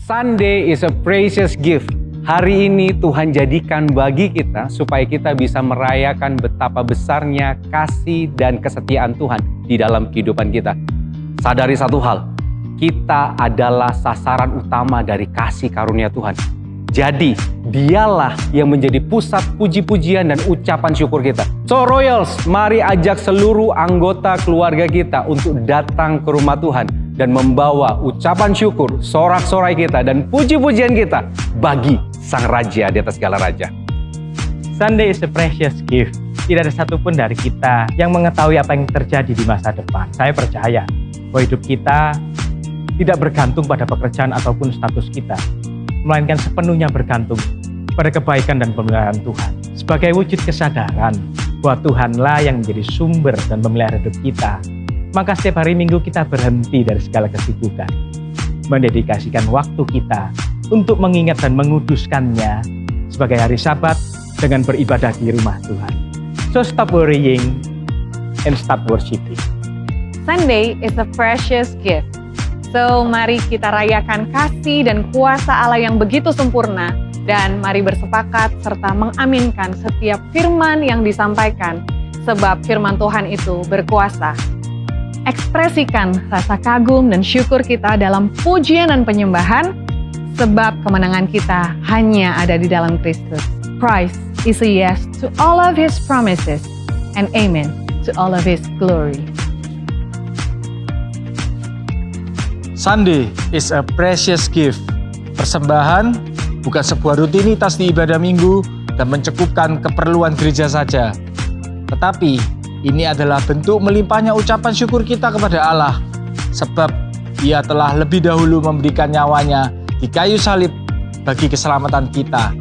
Sunday is a precious gift. Hari ini Tuhan jadikan bagi kita supaya kita bisa merayakan betapa besarnya kasih dan kesetiaan Tuhan di dalam kehidupan kita. Sadari satu hal, kita adalah sasaran utama dari kasih karunia Tuhan. Jadi, dialah yang menjadi pusat puji-pujian dan ucapan syukur kita. So Royals, mari ajak seluruh anggota keluarga kita untuk datang ke rumah Tuhan dan membawa ucapan syukur, sorak-sorai kita, dan puji-pujian kita bagi Sang Raja di atas segala raja. Sunday is a precious gift. Tidak ada satupun dari kita yang mengetahui apa yang terjadi di masa depan. Saya percaya bahwa hidup kita tidak bergantung pada pekerjaan ataupun status kita, melainkan sepenuhnya bergantung pada kebaikan dan pemeliharaan Tuhan. Sebagai wujud kesadaran bahwa Tuhanlah yang menjadi sumber dan pemelihara hidup kita, maka setiap hari Minggu kita berhenti dari segala kesibukan, mendedikasikan waktu kita untuk mengingat dan menguduskannya sebagai hari Sabat dengan beribadah di rumah Tuhan. So stop worrying and stop worshiping. Sunday is a precious gift. So mari kita rayakan kasih dan kuasa Allah yang begitu sempurna, dan mari bersepakat serta mengaminkan setiap firman yang disampaikan, sebab firman Tuhan itu berkuasa. Ekspresikan rasa kagum dan syukur kita dalam pujian dan penyembahan, sebab kemenangan kita hanya ada di dalam Kristus. Christ is a yes to all of His promises and amen to all of His glory. Sunday is a precious gift. Persembahan bukan sebuah rutinitas di ibadah minggu dan mencukupkan keperluan gereja saja. Tetapi ini adalah bentuk melimpahnya ucapan syukur kita kepada Allah, sebab Ia telah lebih dahulu memberikan nyawanya di kayu salib bagi keselamatan kita,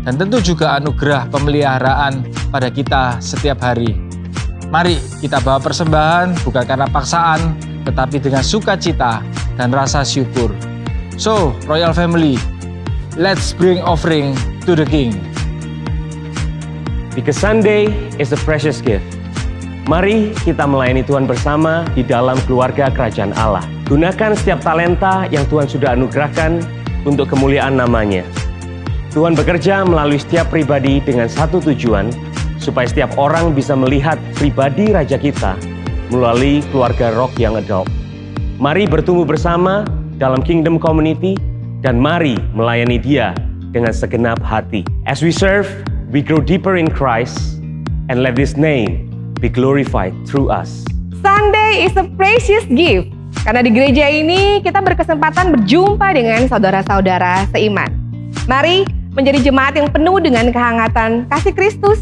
dan tentu juga anugerah pemeliharaan pada kita setiap hari. Mari kita bawa persembahan bukan karena paksaan, tetapi dengan sukacita dan rasa syukur. So, Royal Family, let's bring offering to the King. Because Sunday is a precious gift. Mari kita melayani Tuhan bersama di dalam keluarga kerajaan Allah. Gunakan setiap talenta yang Tuhan sudah anugerahkan untuk kemuliaan namanya. Tuhan bekerja melalui setiap pribadi dengan satu tujuan, supaya setiap orang bisa melihat pribadi Raja kita melalui keluarga Rock Young Adult. Mari bertumbuh bersama dalam Kingdom Community, dan mari melayani Dia dengan segenap hati. As we serve, we grow deeper in Christ, and let His name be glorified through us. Sunday is a precious gift. Karena di gereja ini kita berkesempatan berjumpa dengan saudara-saudara seiman. Mari menjadi jemaat yang penuh dengan kehangatan kasih Kristus,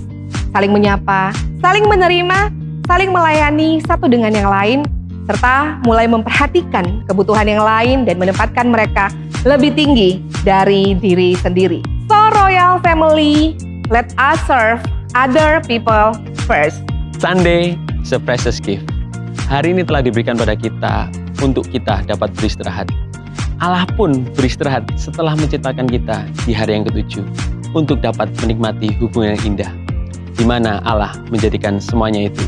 saling menyapa, saling menerima, saling melayani satu dengan yang lain, serta mulai memperhatikan kebutuhan yang lain dan menempatkan mereka lebih tinggi dari diri sendiri. So Royal Family, let us serve other people first. Sunday is a precious gift. Hari ini telah diberikan pada kita untuk kita dapat beristirahat. Allah pun beristirahat setelah menciptakan kita di hari yang ketujuh untuk dapat menikmati hubungan yang indah, di mana Allah menjadikan semuanya itu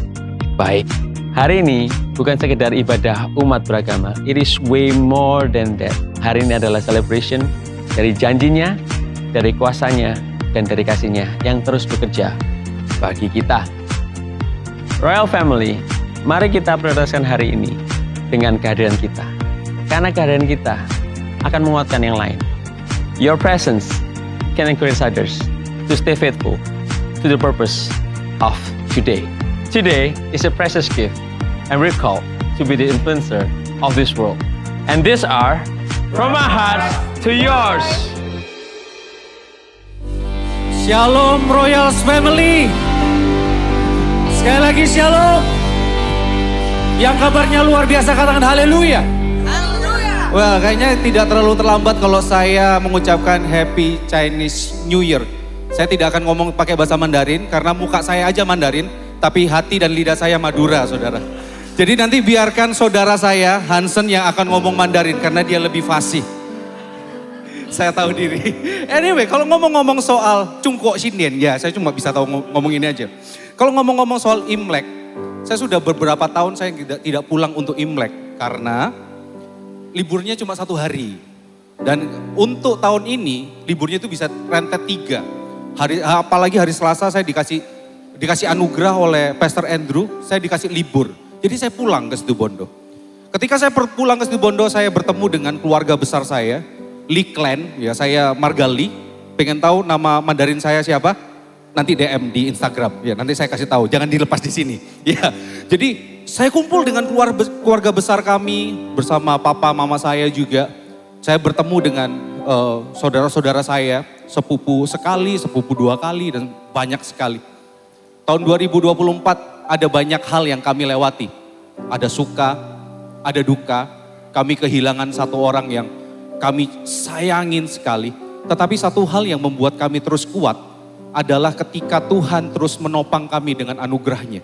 baik. Hari ini bukan sekedar ibadah umat beragama, it is way more than that. Hari ini adalah celebration dari janjinya, dari kuasanya, dan dari kasihnya yang terus bekerja bagi kita. Royal Family, mari kita prioritaskan hari ini dengan kehadiran kita. Karena kehadiran kita akan menguatkan yang lain. Your presence can encourage others to stay faithful to the purpose of today. Today is a precious gift, and we're called to be the influencer of this world. And these are from our hearts to yours. Shalom Royals Family. Sekali lagi shalom. Yang kabarnya luar biasa katakan haleluya. Haleluya. Well, kayaknya tidak terlalu terlambat kalau saya mengucapkan Happy Chinese New Year. Saya tidak akan ngomong pakai bahasa Mandarin karena muka saya aja Mandarin, tapi hati dan lidah saya Madura, saudara. Jadi nanti biarkan saudara saya Hansen yang akan ngomong Mandarin karena dia lebih fasih. Saya tahu diri. Anyway, kalau ngomong-ngomong soal Cungkok Sinden, ya saya cuma bisa tahu ngomong ini aja. Kalau ngomong-ngomong soal Imlek, saya sudah beberapa tahun saya tidak pulang untuk Imlek karena liburnya cuma 1 hari. Dan untuk tahun ini liburnya itu bisa rentet 3. Apalagi hari Selasa saya dikasih anugerah oleh Pastor Andrew, saya dikasih libur. Jadi saya pulang ke Situbondo. Ketika saya pulang ke Situbondo, saya bertemu dengan keluarga besar saya, Lee Clan, ya saya Margali. Pengen tahu nama Mandarin saya siapa? Nanti DM di Instagram, ya nanti saya kasih tahu, jangan dilepas di sini. Ya, jadi saya kumpul dengan keluarga besar kami bersama papa mama saya juga. Saya bertemu dengan saudara-saudara saya, sepupu sekali, sepupu 2 kali dan banyak sekali. Tahun 2024 ada banyak hal yang kami lewati. Ada suka, ada duka. Kami kehilangan satu orang yang kami sayangin sekali. Tetapi satu hal yang membuat kami terus kuat adalah ketika Tuhan terus menopang kami dengan anugerahnya.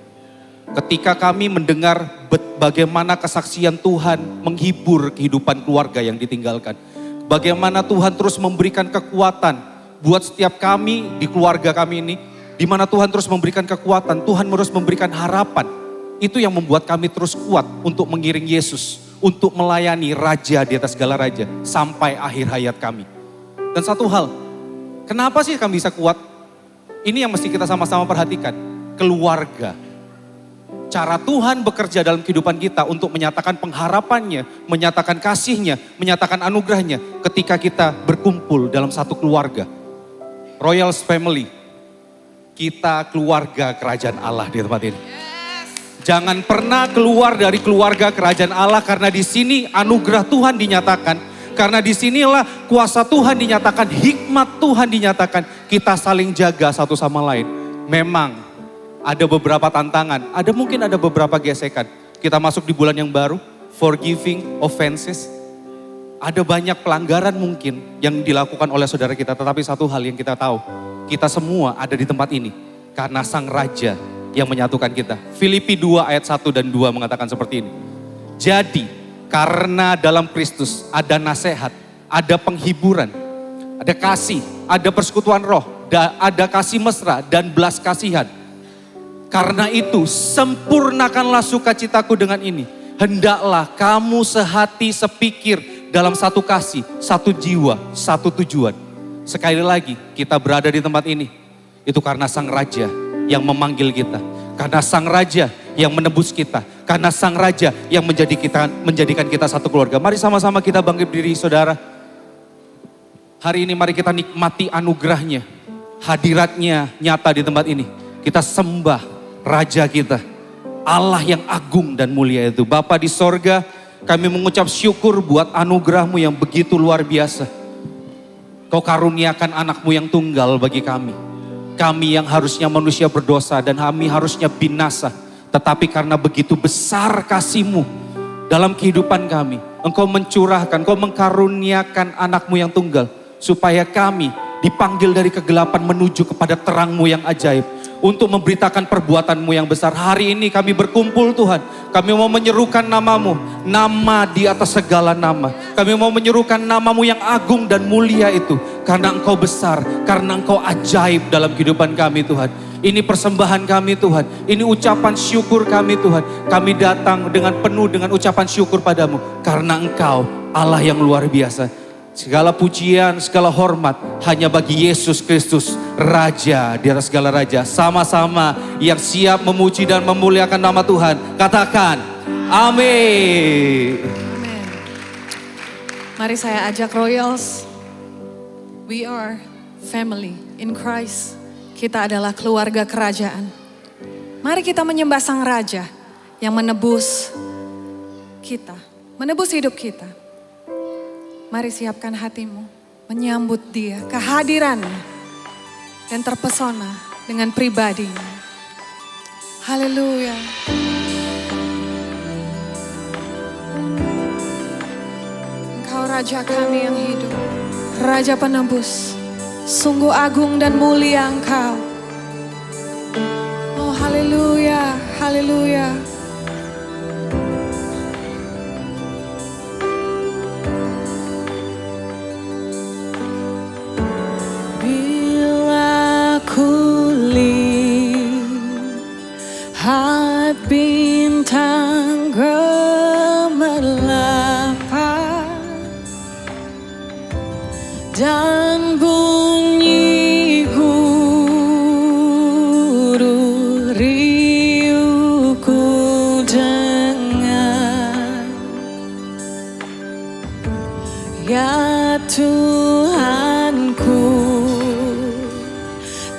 Ketika kami mendengar bagaimana kesaksian Tuhan menghibur kehidupan keluarga yang ditinggalkan. Bagaimana Tuhan terus memberikan kekuatan buat setiap kami di keluarga kami ini. Di mana Tuhan terus memberikan kekuatan, Tuhan terus memberikan harapan. Itu yang membuat kami terus kuat untuk mengiring Yesus. Untuk melayani Raja di atas segala Raja sampai akhir hayat kami. Dan satu hal, kenapa sih kami bisa kuat? Ini yang mesti kita sama-sama perhatikan. Keluarga. Cara Tuhan bekerja dalam kehidupan kita untuk menyatakan pengharapannya, menyatakan kasihnya, menyatakan anugerahnya ketika kita berkumpul dalam satu keluarga. Royals Family, kita keluarga kerajaan Allah di tempat ini. Jangan pernah keluar dari keluarga kerajaan Allah karena di sini anugerah Tuhan dinyatakan. Karena disinilah kuasa Tuhan dinyatakan, hikmat Tuhan dinyatakan. Kita saling jaga satu sama lain. Memang ada beberapa tantangan, mungkin ada beberapa gesekan. Kita masuk di bulan yang baru, forgiving offenses. Ada banyak pelanggaran mungkin yang dilakukan oleh saudara kita. Tetapi satu hal yang kita tahu, kita semua ada di tempat ini karena Sang Raja yang menyatukan kita. Filipi 2 ayat 1 dan 2 mengatakan seperti ini. Jadi, karena dalam Kristus ada nasihat, ada penghiburan, ada kasih, ada persekutuan roh, ada kasih mesra dan belas kasihan. Karena itu sempurnakanlah sukacitaku dengan ini. Hendaklah kamu sehati sepikir dalam satu kasih, satu jiwa, satu tujuan. Sekali lagi kita berada di tempat ini. Itu karena Sang Raja yang memanggil kita. Karena Sang Raja yang menebus kita. Karena Sang Raja yang menjadikan kita satu keluarga. Mari sama-sama kita bangkit berdiri saudara. Hari ini mari kita nikmati anugerahnya. Hadiratnya nyata di tempat ini. Kita sembah Raja kita. Allah yang agung dan mulia itu. Bapa di sorga, kami mengucap syukur buat anugerahmu yang begitu luar biasa. Kau karuniakan anakmu yang tunggal bagi kami. Kami yang harusnya manusia berdosa dan kami harusnya binasa. Tetapi karena begitu besar kasih-Mu dalam kehidupan kami. Engkau mencurahkan, Engkau mengkaruniakan anakmu yang tunggal. Supaya kami dipanggil dari kegelapan menuju kepada terang-Mu yang ajaib. Untuk memberitakan perbuatan-Mu yang besar. Hari ini kami berkumpul Tuhan. Kami mau menyerukan nama-Mu. Nama di atas segala nama. Kami mau menyerukan nama-Mu yang agung dan mulia itu. Karena Engkau besar. Karena Engkau ajaib dalam kehidupan kami Tuhan. Ini persembahan kami Tuhan. Ini ucapan syukur kami Tuhan. Kami datang dengan penuh dengan ucapan syukur padamu. Karena Engkau Allah yang luar biasa. Segala pujian, segala hormat hanya bagi Yesus Kristus, Raja di atas segala Raja. Sama-sama yang siap memuji dan memuliakan nama Tuhan. Katakan, amin. Amin. Mari saya ajak Royals. We are family in Christ. Kita adalah keluarga kerajaan. Mari kita menyembah Sang Raja yang menebus kita, menebus hidup kita. Mari siapkan hatimu, menyambut Dia, kehadirannya, dan terpesona dengan pribadinya. Haleluya. Engkau Raja kami yang hidup, Raja penebus, sungguh agung dan mulia Engkau. Oh haleluya, haleluya. Lihat bintang gemerlap, dan bunyi guru riuhku dengar. Ya Tuhanku,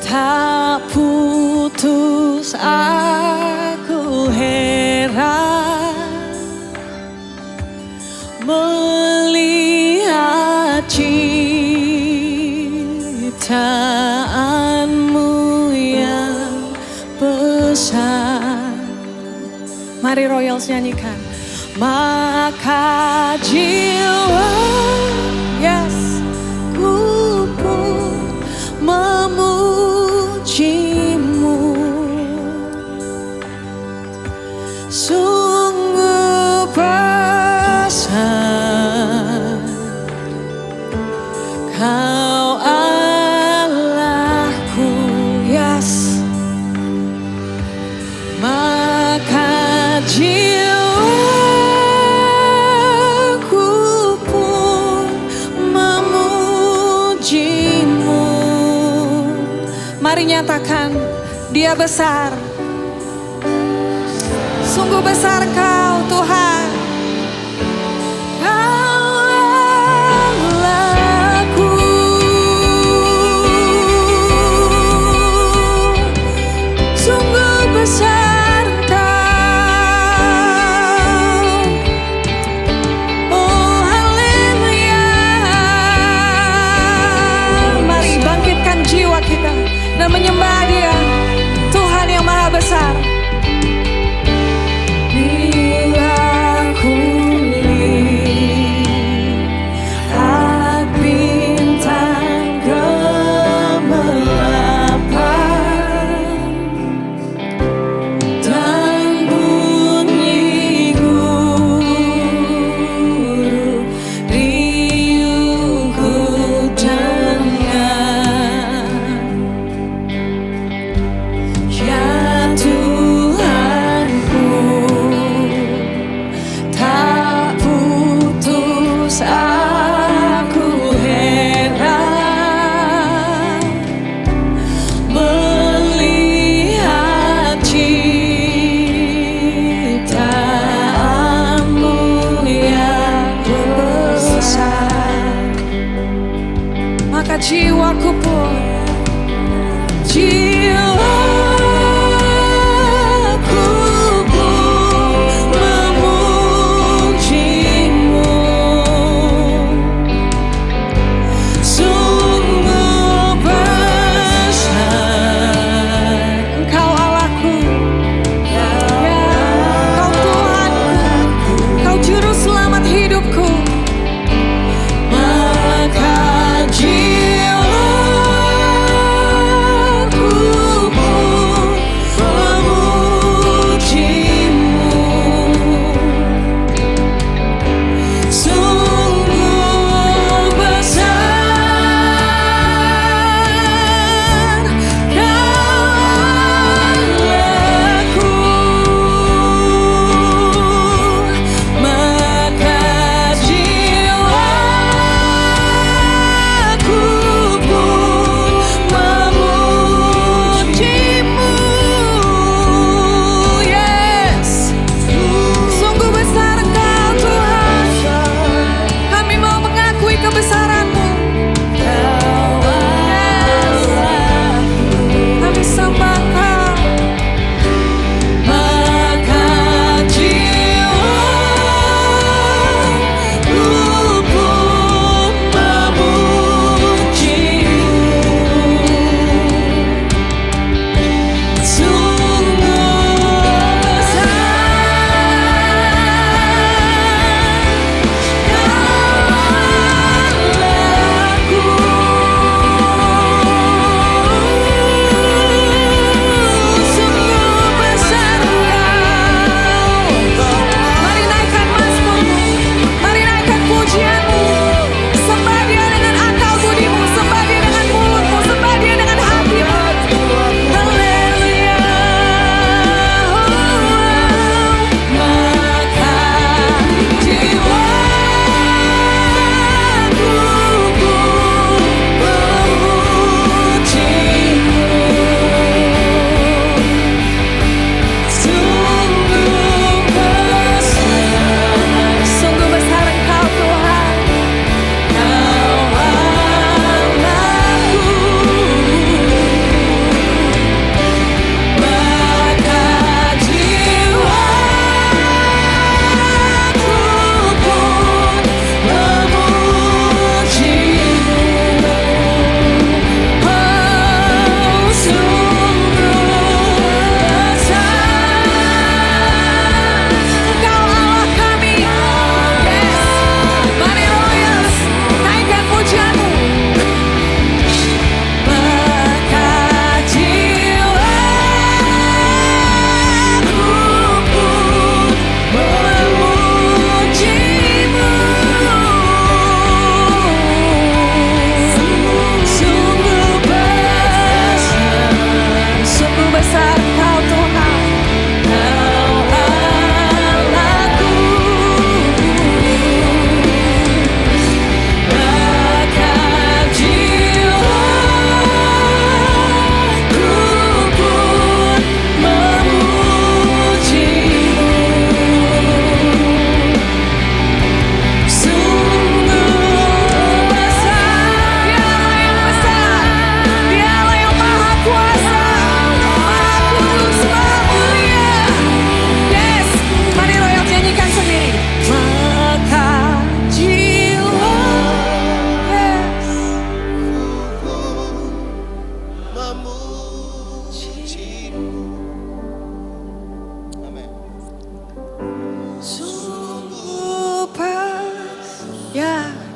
tak putus aku heran melihat ciptaanmu yang besar. Mari Royals nyanyikan. Maka jiwa, yes, ku pun memujimu. Sungguh besar Kau Allahku, yes. Maka jiwaku pun memujimu. Mari nyatakan, Dia besar. Sungguh besar Kau Tuhan. Allahku, sungguh besar Kau. Oh haleluya. Mari bangkitkan jiwa kita dan menyembah Dia, Tuhan yang Maha Besar. Dia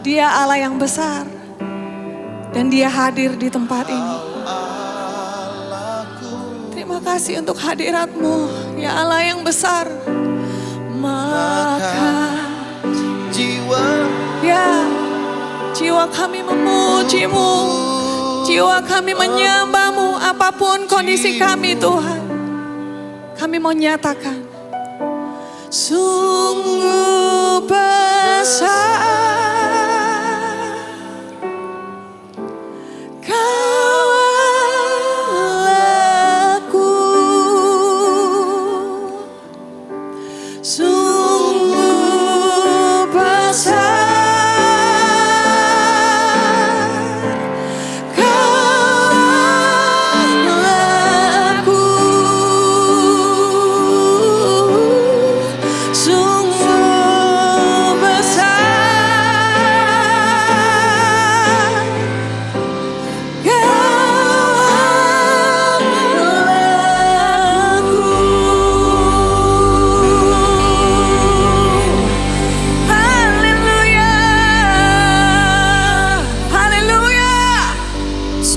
Dia Allah yang besar. Dan dia hadir di tempat ini. Terima kasih untuk hadirat-Mu, ya Allah yang besar. Maka jiwa kami memuji-Mu, jiwa kami menyembah-Mu, apapun kondisi kami Tuhan. Kami mau nyatakan, sungguh besar Kau Allahku, sungguh besar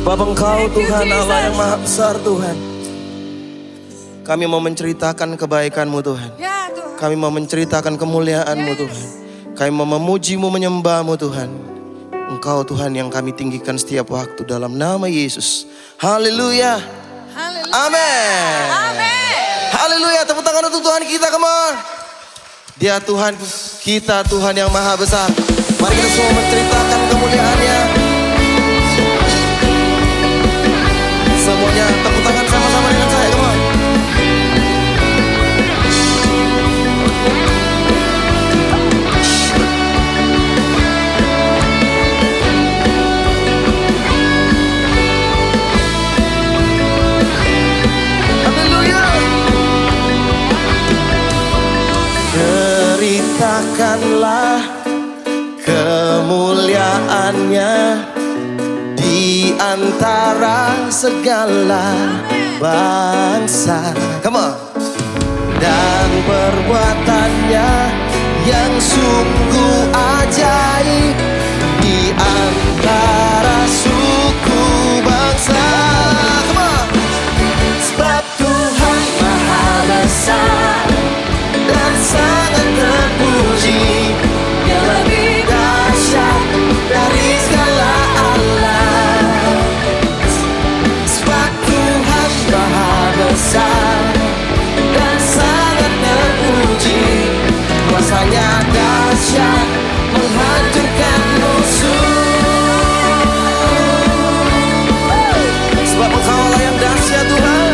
Sebab Engkau Tuhan Allah yang maha besar Tuhan. Kami mau menceritakan kebaikan-Mu Tuhan. Kami mau menceritakan kemuliaan-Mu Tuhan. Kami mau memuji-Mu, menyembah-Mu Tuhan. Engkau Tuhan yang kami tinggikan setiap waktu dalam nama Yesus. Haleluya. Amin. Haleluya. Tepuk tangan untuk Tuhan kita, come on. Dia Tuhan kita, Tuhan yang maha besar. Mari kita semua menceritakan kemuliaan-Nya. Semuanya tepuk tangan sama-sama dengan saya, come on. Haleluya. Ceritakanlah kemuliaan-Nya di antara segala bangsa. Come on. Dan perbuatannya yang sungguh ajaib di antara suku bangsa. Come on. Sebab Tuhan maha besar dan sangat terpuji. Dia lebih dahsyat dari segala besar dan sangat terpuji, kuasanya dahsyat menghancurkan musuh. Sebab Engkau Allah yang dahsyat Tuhan.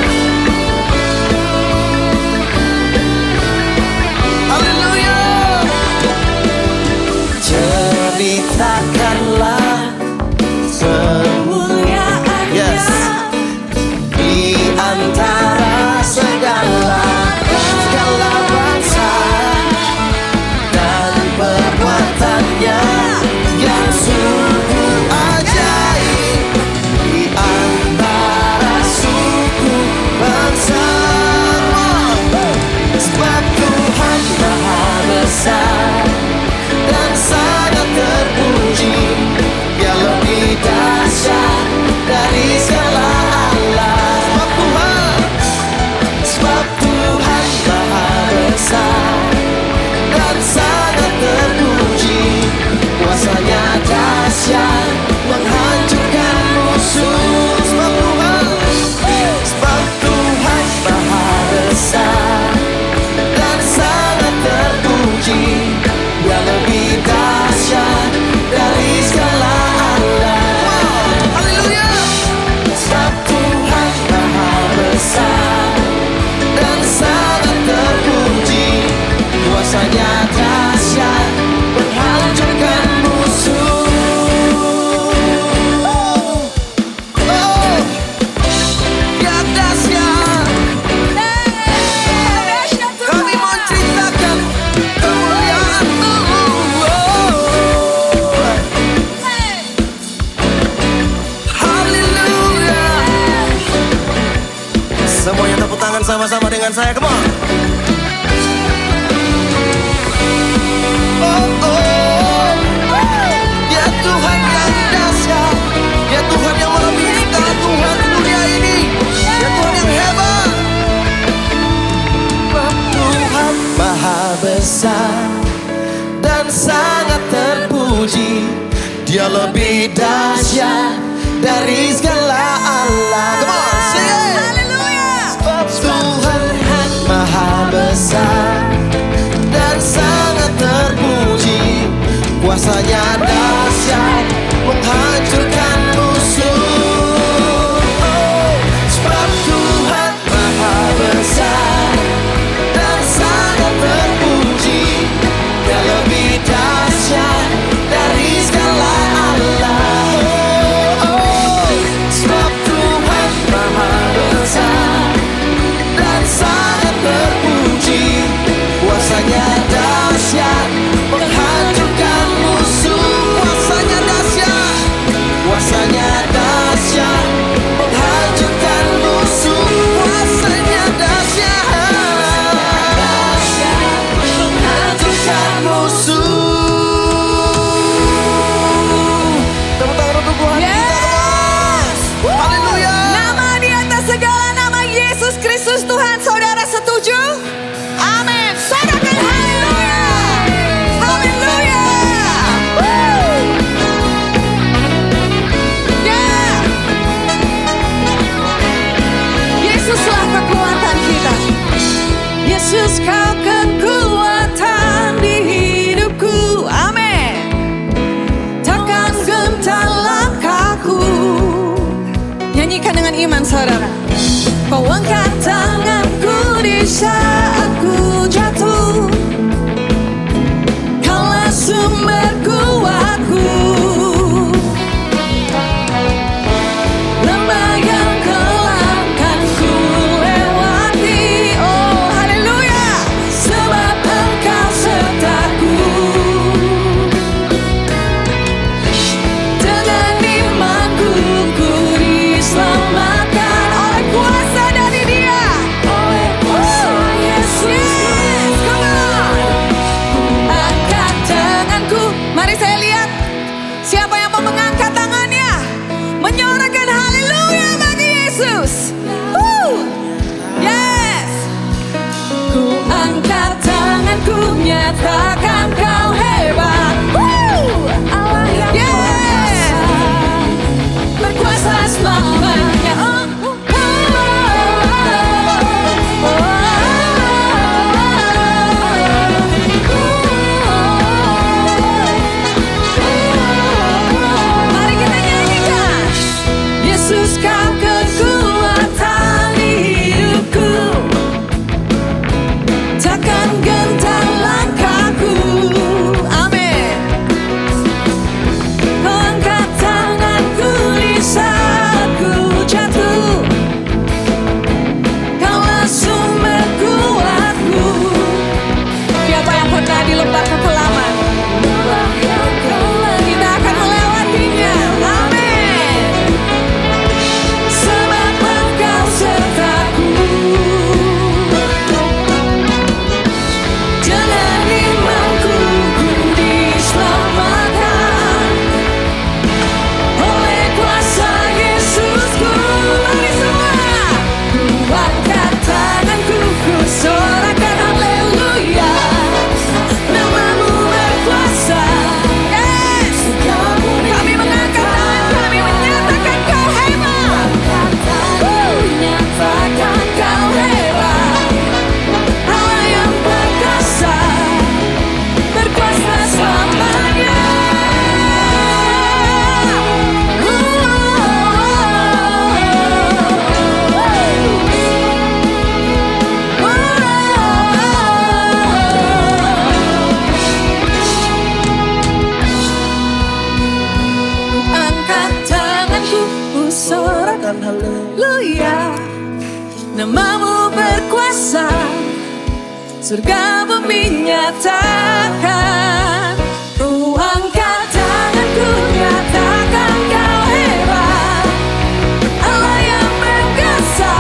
Haleluya. Ceritakanlah kemuliaan-Nya di antara segala bangsa, dan perbuatannya yang sungguh ajaib di antara suku bangsa. Sebab Tuhan maha besar dan sangat terpuji. Dia lebih dahsyat dari segala Allah. Sebab Tuhan maha besar dan sangat terpuji, kuasanya dahsyat menghancurkan musuh. Sebab Tuhan maha besar dan sangat terpuji. Dia lebih dahsyat dari segala Allah. Haleluya. Sebab Tuhan maha besar dan sangat terpuji, kuasanya dahsyat menghancurkan musuh. Dia dahsyat. Kami mau ceritakan kemuliaan-Mu. Haleluya. Semuanya tepuk tangan sama-sama dengan saya, come on. besar dan sangat terpuji. Dia lebih dahsyat dari segala Allah. Come on, sing it. Sebab Tuhan maha besar dan sangat terpuji. Kuasanya dahsyat menghancurkan musuh. Sebab Tuhan maha besar dan sangat terpuji. Dia lebih dahsyat dari segala Allah. Sebab Tuhan maha besar dan sangat terpuji. Kuasanya dahsyat menghancurkan musuh. Kuasanya dahsyat, kuasanya dahsyat menghancurkan musuh. Kuasanya dahsyat menghancurkan musuh. Tepuk tangan untuk Tuhan kita. Haleluya. Nama di atas segala nama, Yesus Kristus Tuhan. Saudara setuju? Amin. Sorakan haleluya. Haleluya. Woo. Yeah. Yesuslah kekuatan kita. Yesus, kau kekuatan di hidupku. Amin. Takkan gentar langkahku. Nyanyikan dengan iman, saudara. Kau angkat tanganku di saat ku jatuh. Kaulah sumber kuatku. Lembah yang kelam kan ku lewati. Oh haleluya. Sebab Engkau sertaku. Dengan imanku ku diselamatkan oleh kuasa dari Dia. Oleh kuasa Yesus. Yes, come on. Angkat tanganku. Mari saya lihat siapa yang mau mengangkat tangannya, menyorakan haleluya bagi Yesus. Woo. Yes. Ku angkat tanganku, nyatakan Kau hebat. Woo. Allah yang berkuasa, berkuasa selamanya. Mari kita nyanyikan. Yesus, Kau kekuatan di hidupku. Takkan gentar langkahku. Amin. Kau angkat tanganku di saat ku jatuh. Kaulah sumber kuatku. Siapa yang pernah di lembah kekelaman? Kita akan melewatinya. Amin. Sebab Engkau sertaku. Dengan imanku ku diselamatkan oleh kuasa Yesusku. Mari semua. Ku angkat tanganku, ku sorakan haleluya. Namamu berkuasa. Yes. Kami mengangkat tangan, kami menyatakan Kau hebat. Nyatakan Kau hebat. Allah yang berkuasa, berkuasa selamanya. Angkat tanganku, ku sorakan haleluya. Namamu berkuasa, surga bumi nyatakan. Ku angkat tanganku, nyatakan Kau hebat. Allah yang berkuasa,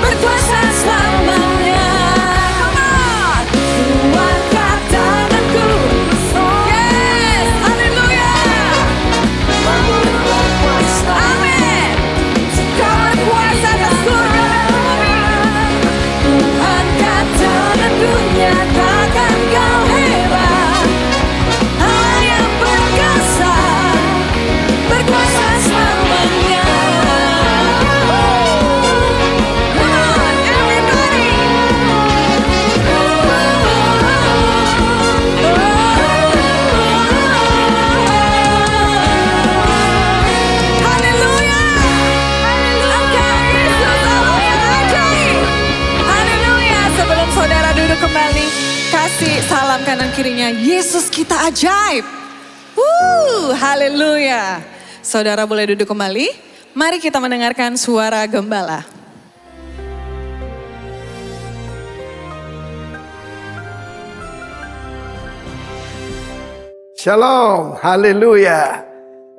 berkuasa selamanya. Come on. Ku angkat tanganku. Yes, haleluya. Namamu berkuasa. Amin. Kau berkuasa atas surga dan bumi. Ku angkat tanganku, nyatakan kanan kirinya, Yesus kita ajaib. Haleluya. Saudara boleh duduk kembali. Mari kita mendengarkan suara gembala. Shalom, haleluya.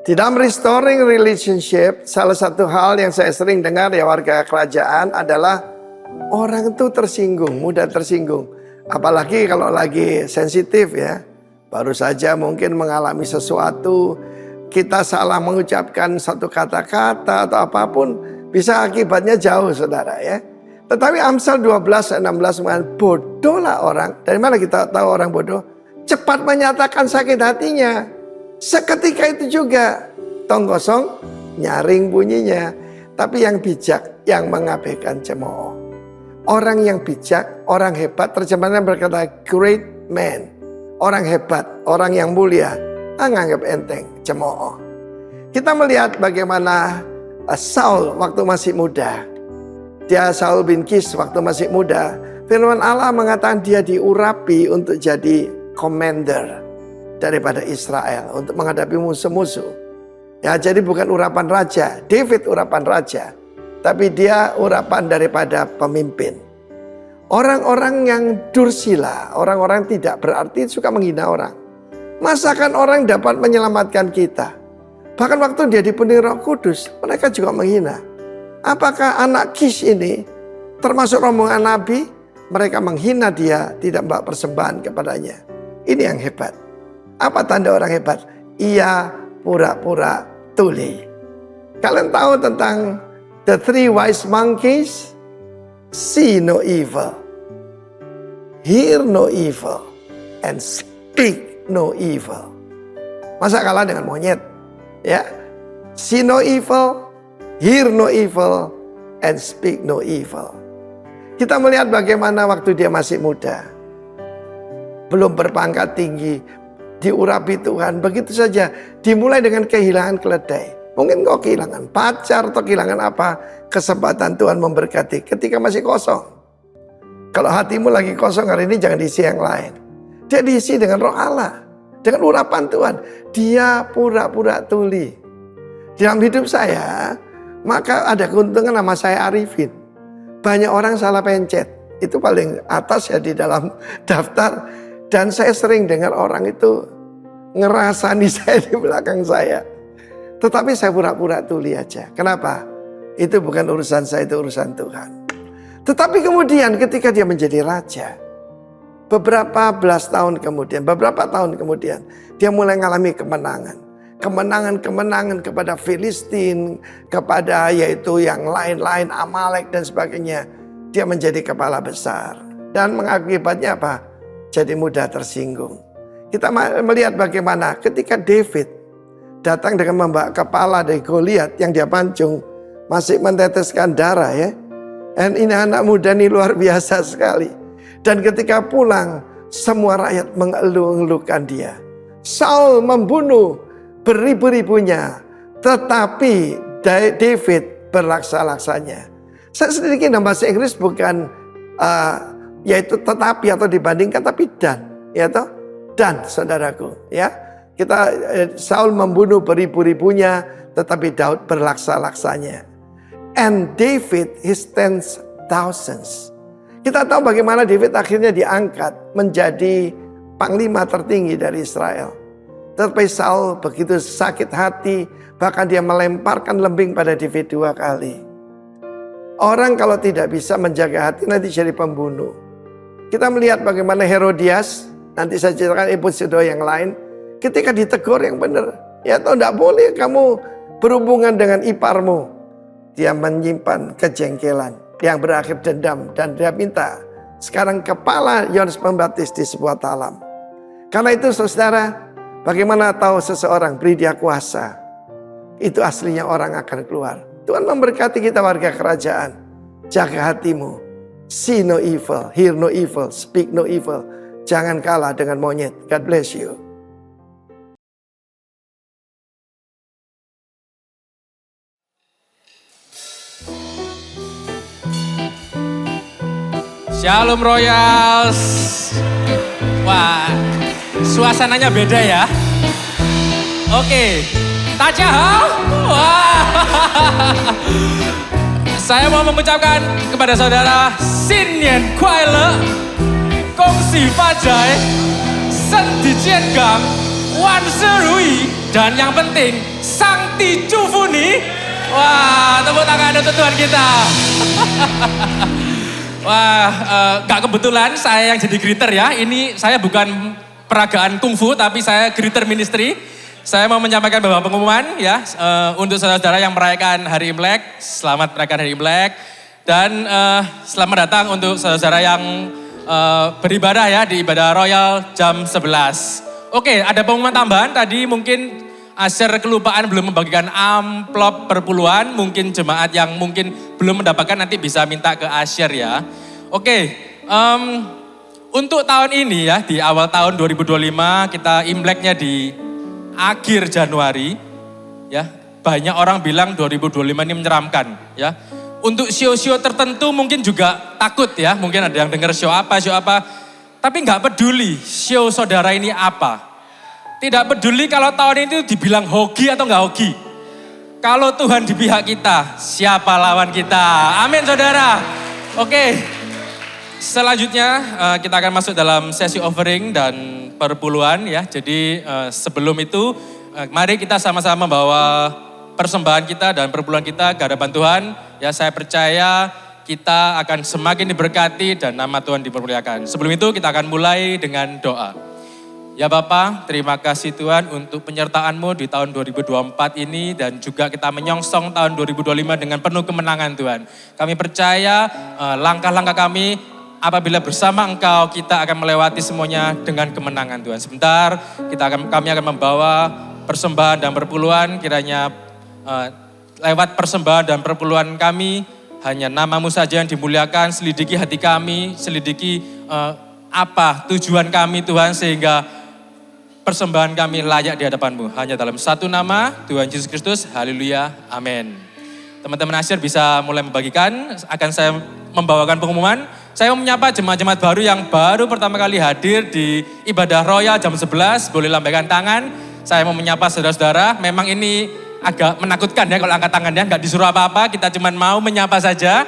Di dalam restoring relationship, salah satu hal yang saya sering dengar ya warga kerajaan adalah orang itu tersinggung, mudah tersinggung. Apalagi kalau lagi sensitif ya. Baru saja mungkin mengalami sesuatu, kita salah mengucapkan satu kata-kata atau apapun, bisa akibatnya jauh saudara ya. Tetapi Amsal 12 ayat 16 mengatakan, bodohlah orang. Dari mana kita tahu orang bodoh? Cepat menyatakan sakit hatinya. Seketika itu juga tong kosong nyaring bunyinya. Tapi yang bijak yang mengabaikan cemooh. Orang yang bijak, orang hebat, terjemahannya berkata great man. Orang hebat, orang yang mulia, menganggap enteng cemooh. Kita melihat bagaimana Saul waktu masih muda. Dia Saul bin Kis waktu masih muda. Firman Allah mengatakan dia diurapi untuk jadi commander daripada Israel untuk menghadapi musuh-musuh. Ya, jadi bukan urapan raja, David urapan raja, tapi dia urapan daripada pemimpin. Orang-orang yang dursila, orang-orang tidak berarti suka menghina orang. Masakan orang dapat menyelamatkan kita? Bahkan waktu dia dipenuhi Roh Kudus, mereka juga menghina. Apakah anak Kish ini termasuk rombongan Nabi? Mereka menghina dia, tidak membawa persembahan kepadanya. Ini yang hebat. Apa tanda orang hebat? Ia pura-pura tuli. Kalian tahu tentang the 3 wise monkeys? See no evil, hear no evil, and speak no evil. Masa kalah dengan monyet? Ya, see no evil, hear no evil, and speak no evil. Kita melihat bagaimana waktu dia masih muda, belum berpangkat tinggi, diurapi Tuhan, begitu saja dimulai dengan kehilangan keledai. Mungkin kau kehilangan pacar atau kehilangan apa, kesempatan Tuhan memberkati ketika masih kosong. Kalau hatimu lagi kosong hari ini, jangan diisi yang lain. Dia diisi dengan Roh Allah, dengan urapan Tuhan. Dia pura-pura tuli. Dalam hidup saya, maka ada keuntungan nama saya Arifin. Banyak orang salah pencet, itu paling atas ya di dalam daftar. Dan saya sering dengar orang itu ngerasani saya di belakang saya. Tetapi saya pura-pura tuli aja. Kenapa? Itu bukan urusan saya, itu urusan Tuhan. Tetapi kemudian ketika dia menjadi raja, beberapa tahun kemudian, dia mulai mengalami kemenangan. Kemenangan kepada Filistin, kepada yaitu yang lain-lain, Amalek dan sebagainya. Dia menjadi kepala besar. Dan mengakibatnya apa? Jadi mudah tersinggung. Kita melihat bagaimana ketika David datang dengan membawa kepala dari Goliat yang dia pancung, masih menteteskan darah ya. Dan ini anak muda ini luar biasa sekali. Dan ketika pulang, semua rakyat mengeluh-elukan dia. Saul membunuh beribu-ribunya, tetapi David berlaksa-laksanya. Saya sedikit dalam bahasa Inggris bukan yaitu tetapi atau dibandingkan, tapi dan, ya toh, dan saudaraku, ya kita Saul membunuh beribu-ribunya, tetapi Daud berlaksa-laksanya. And David his 10,000s. Kita tahu bagaimana David akhirnya diangkat menjadi panglima tertinggi dari Israel. Tetapi Saul begitu sakit hati, bahkan dia melemparkan lembing pada David 2 kali. Orang kalau tidak bisa menjaga hati nanti jadi pembunuh. Kita melihat bagaimana Herodias, nanti saya ceritakan episode yang lain, ketika ditegur yang benar, ya toh tidak boleh kamu berhubungan dengan iparmu. Dia menyimpan kejengkelan yang berakhir dendam dan dia minta sekarang kepala Yohanes Pembaptis di sebuah talam. Karena itu saudara, bagaimana tahu seseorang beri dia kuasa, itu aslinya orang akan keluar. Tuhan memberkati kita warga kerajaan. Jaga hatimu. See no evil, hear no evil, speak no evil. Jangan kalah dengan monyet. God bless you. Shalom Royals. Wah, Wah, suasananya beda ya. Oke, Tajahal. Wah. Saya mau mengucapkan kepada saudara Sinyen Kuai Le, Gong Xi Fa Zhai, Sen Di Jian Gang, Wan Se Rui, dan yang penting Sang Ti Chu Fu Ni. Wah, tepuk tangan untuk Tuhan kita. Wah, gak kebetulan saya yang jadi greeter ya. Ini saya bukan peragaan kungfu, tapi saya greeter ministry. Saya mau menyampaikan beberapa pengumuman ya untuk saudara-saudara yang merayakan Hari Imlek. Selamat merayakan Hari Imlek. Dan selamat datang untuk saudara-saudara yang beribadah ya di ibadah Royal jam 11. Oke, ada pengumuman tambahan. Tadi mungkin Asher kelupaan belum membagikan amplop perpuluhan. Mungkin jemaat yang mungkin belum mendapatkan nanti bisa minta ke Asher ya. Oke, untuk tahun ini ya di awal tahun 2025 kita Imleknya di akhir Januari, ya banyak orang bilang 2025 ini menyeramkan, ya. Untuk show-show tertentu mungkin juga takut ya, mungkin ada yang dengar show apa, tapi nggak peduli show saudara ini apa. Tidak peduli kalau tahun ini dibilang hoki atau nggak hoki. Kalau Tuhan di pihak kita, siapa lawan kita? Amin saudara. Oke, selanjutnya kita akan masuk dalam sesi offering dan perpuluhan ya. Jadi sebelum itu mari kita sama-sama membawa persembahan kita dan perpuluhan kita ke hadapan Tuhan. Ya saya percaya kita akan semakin diberkati dan nama Tuhan dipermuliakan. Sebelum itu kita akan mulai dengan doa. Ya Bapa, terima kasih Tuhan untuk penyertaan-Mu di tahun 2024 ini dan juga kita menyongsong tahun 2025 dengan penuh kemenangan Tuhan. Kami percaya langkah-langkah kami apabila bersama Engkau kita akan melewati semuanya dengan kemenangan Tuhan. Sebentar kami akan membawa persembahan dan perpuluhan, kiranya lewat persembahan dan perpuluhan kami hanya nama-Mu saja yang dimuliakan. Selidiki hati kami, selidiki apa tujuan kami Tuhan sehingga persembahan kami layak di hadapan-Mu. Hanya dalam satu nama Tuhan Yesus Kristus, haleluya, amin. Teman-teman Asher bisa mulai membagikan, akan saya membawakan pengumuman. Saya mau menyapa jemaat-jemaat baru yang baru pertama kali hadir di ibadah Royal jam 11. Boleh lambaikan tangan. Saya mau menyapa saudara-saudara. Memang ini agak menakutkan ya kalau angkat tangannya. Nggak disuruh apa-apa, kita cuma mau menyapa saja.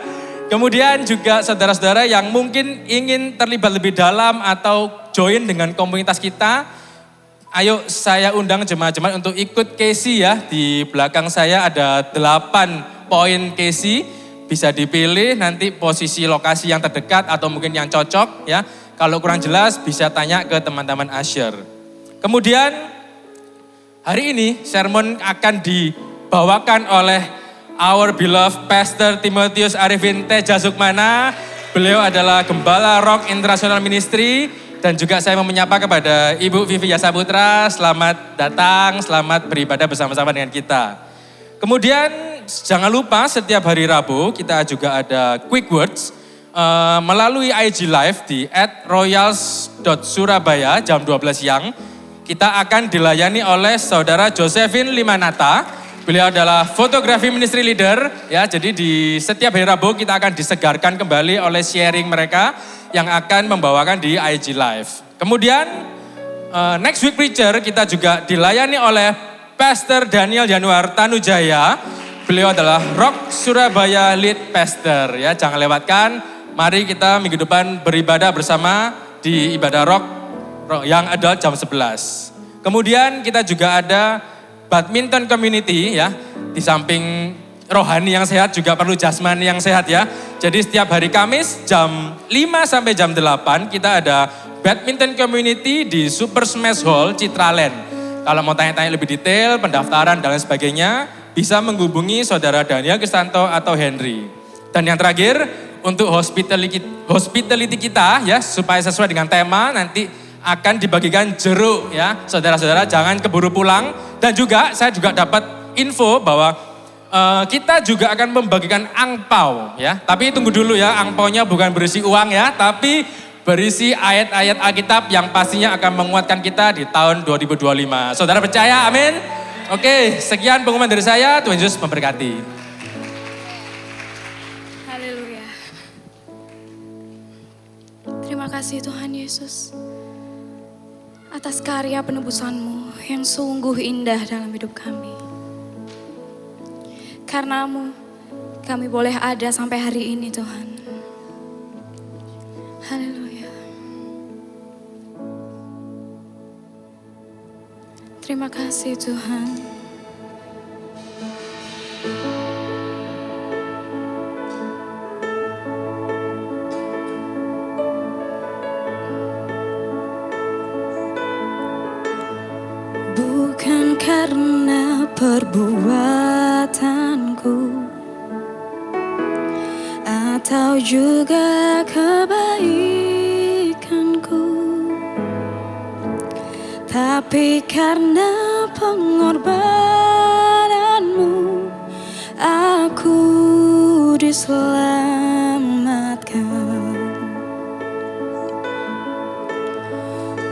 Kemudian juga saudara-saudara yang mungkin ingin terlibat lebih dalam atau join dengan komunitas kita. Ayo saya undang jemaat-jemaat untuk ikut KC ya. Di belakang saya ada 8 poin KC. Bisa dipilih nanti posisi lokasi yang terdekat atau mungkin yang cocok ya. Kalau kurang jelas bisa tanya ke teman-teman Asher. Kemudian hari ini sermon akan dibawakan oleh our beloved Pastor Timotius Arifin Teja Sukmana. Beliau adalah Gembala Rock International Ministry. Dan juga saya mau menyapa kepada Ibu Vivi Yasaputra. Selamat datang, selamat beribadah bersama-sama dengan kita. Kemudian jangan lupa setiap hari Rabu kita juga ada quick words melalui IG Live di @royals.surabaya jam 12 siang. Kita akan dilayani oleh saudara Josephine Limanata. Beliau adalah fotografi ministry leader ya. Jadi di setiap hari Rabu kita akan disegarkan kembali oleh sharing mereka yang akan membawakan di IG Live. Kemudian next week preacher kita juga dilayani oleh Pastor Daniel Januar Tanujaya. Beliau adalah Rock Surabaya Lead Pastor ya. Jangan lewatkan. Mari kita minggu depan beribadah bersama di ibadah Rock yang adult jam 11. Kemudian kita juga ada badminton community ya. Di samping rohani yang sehat juga perlu jasmani yang sehat ya. Jadi setiap hari Kamis jam 5 sampai jam 8 kita ada badminton community di Super Smash Hall Citraland. Kalau mau tanya-tanya lebih detail, pendaftaran dan lain sebagainya, bisa menghubungi saudara Daniel Kristanto atau Henry. Dan yang terakhir, untuk hospitality kita ya, supaya sesuai dengan tema, nanti akan dibagikan jeruk ya. Saudara-saudara jangan keburu pulang. Dan juga saya juga dapat info bahwa kita juga akan membagikan angpau ya. Tapi tunggu dulu ya, angpaunya bukan berisi uang ya, tapi berisi ayat-ayat Alkitab yang pastinya akan menguatkan kita di tahun 2025. Saudara percaya? Amin. Oke, sekian pengumuman dari saya. Tuhan Yesus memberkati. Haleluya. Terima kasih Tuhan Yesus. atas karya penebusan-Mu yang sungguh indah dalam hidup kami. Karena-Mu, kami boleh ada sampai hari ini, Tuhan. Haleluya. Terima kasih, Tuhan. Bukan karena perbuatanku atau juga kebaikanku, tapi karena pengorbananmu aku diselamatkan.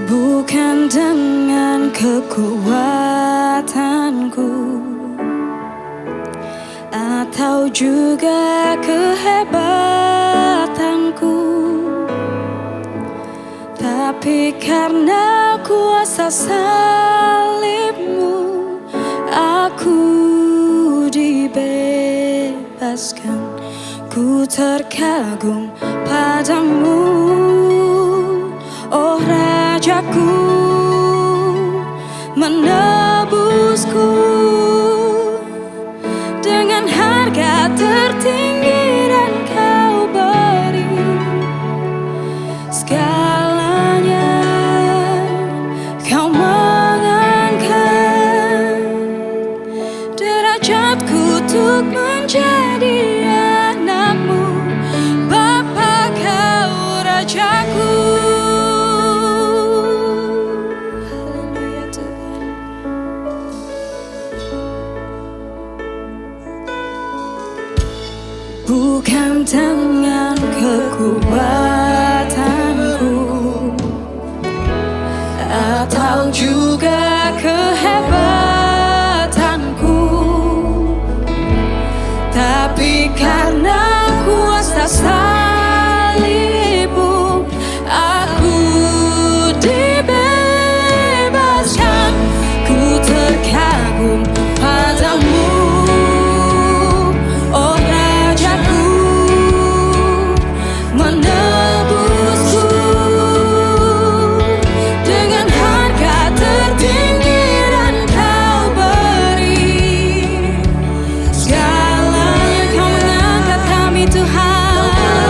Bukan dengan kekuatanku atau juga kehebatanku, tapi karena kuasa salib-Mu aku dibebaskan. Ku terkagum padamu, oh Rajaku, menebusku dengan harga tertinggi dan Kau beri segalanya. Kau mengangkat derajatku untuk menjadi anak-Mu, Bapa, Kau Rajaku. Bukan dengan kekuatanku atau juga kehebatanku, tapi karena kuasa salib-Mu aku dibebaskan. Ku terkagum padamu, menebusku dengan harga tertinggi dan Kau beri segalanya. Kau mengangkat kami, Tuhan.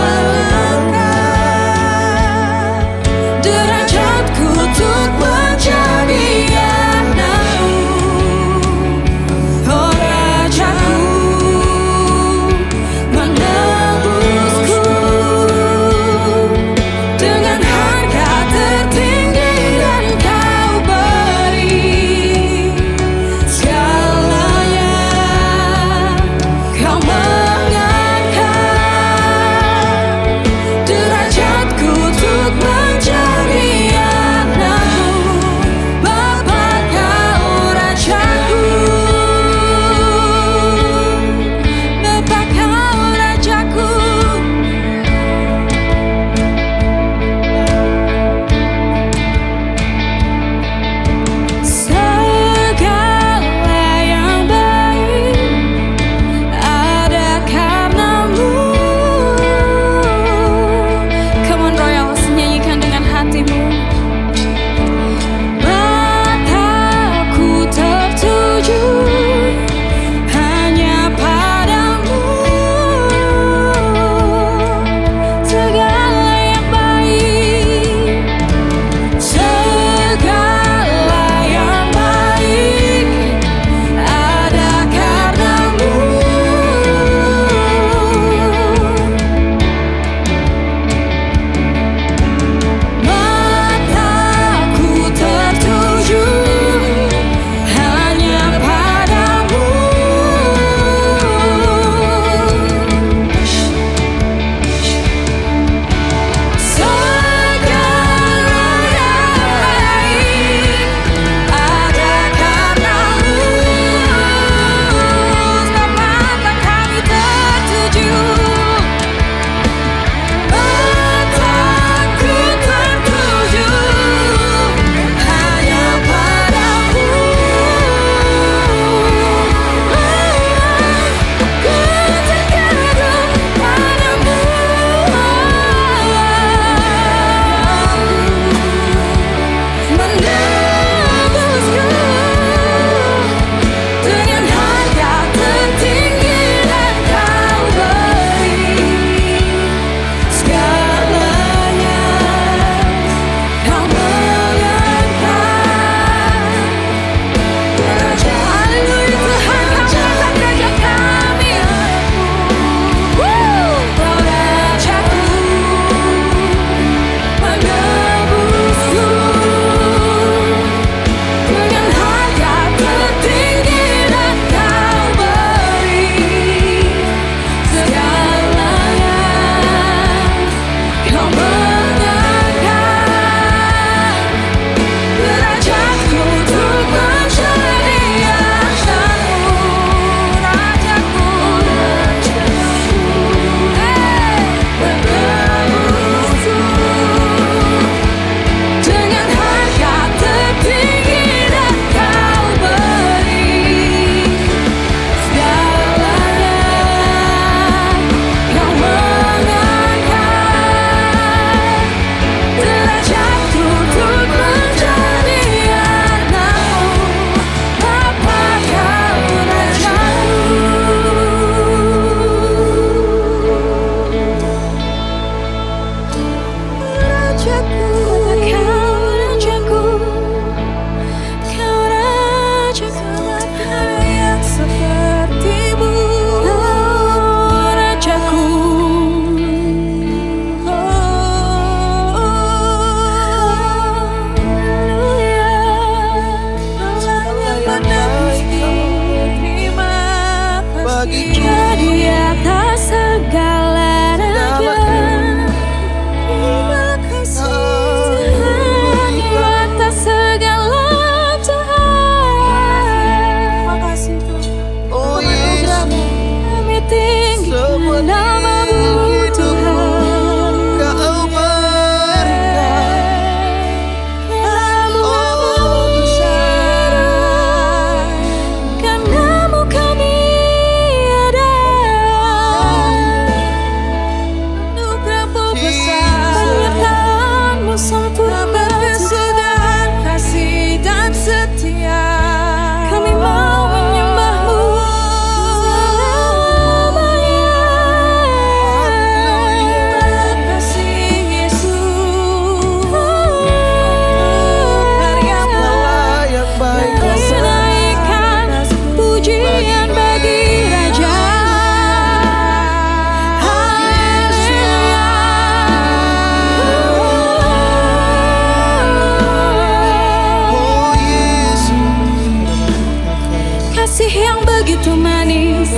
kasih yang begitu manis,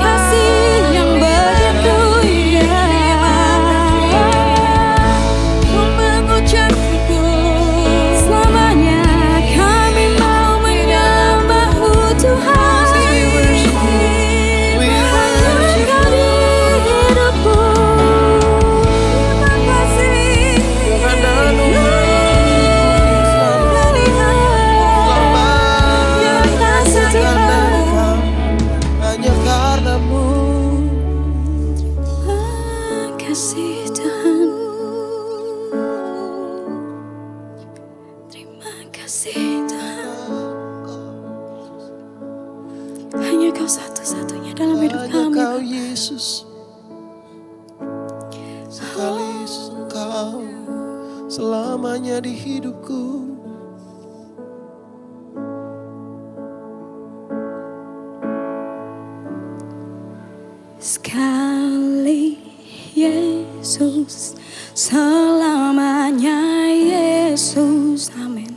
kasih yang begitu indah. Mengucapku selamanya kami mau menyembah-Mu Tuhan. Engkau di hidupku. Terima kasih. Hanya karena-Mu. Kasih Tuhan, terima kasih Tuhan. Hanya Kau satu-satunya dalam hidup Hanya kami. Kau Yesus. Sekali Kau selamanya di hidupku. Sekali Yesus, selamanya Yesus, amin.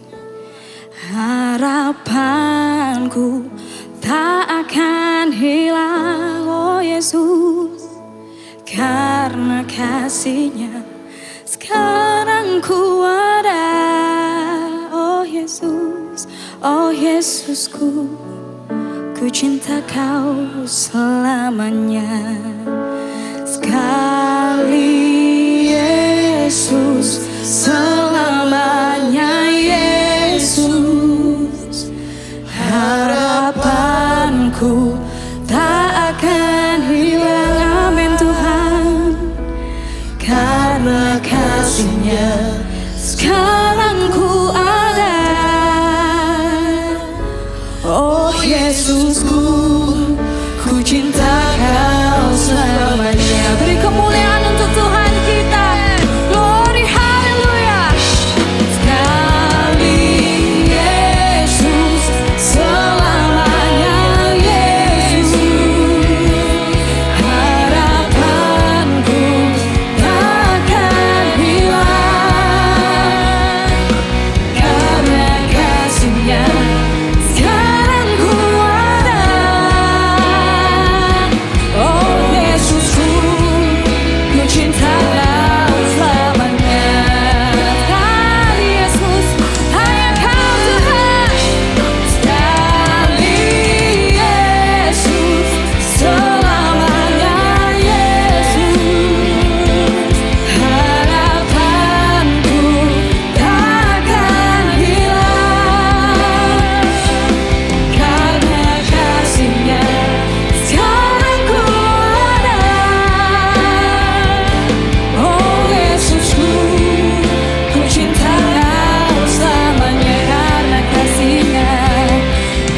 Harapanku tak akan hilang, oh Yesus. Karena kasih-Nya sekarang ku ada, oh Yesus, oh Yesusku. Ku cinta Kau selamanya. Sekali Yesus, selamanya Yesus. Harapanku tak akan hilang, amin Tuhan. Karena kasih-Nya sekarang ku ada, oh Yesusku, ku cinta Kau selamanya. Beri kemuliaan untuk Tuhan kita. Glory, haleluya. Sekali Yesus, selamanya Yesus. Harapanku takkan hilang. Karena kasih-Nya sekarang ku ada, oh Yesusku, ku cinta Kau selamanya. Sekali Yesus, hanya Kau Tuhan. Sekali Yesus, selamanya Yesus. Harapanku takkan hilang. Karena kasih-Nya sekarang ku ada, oh Yesusku, ku cinta Kau selamanya. Karena kasih-Nya,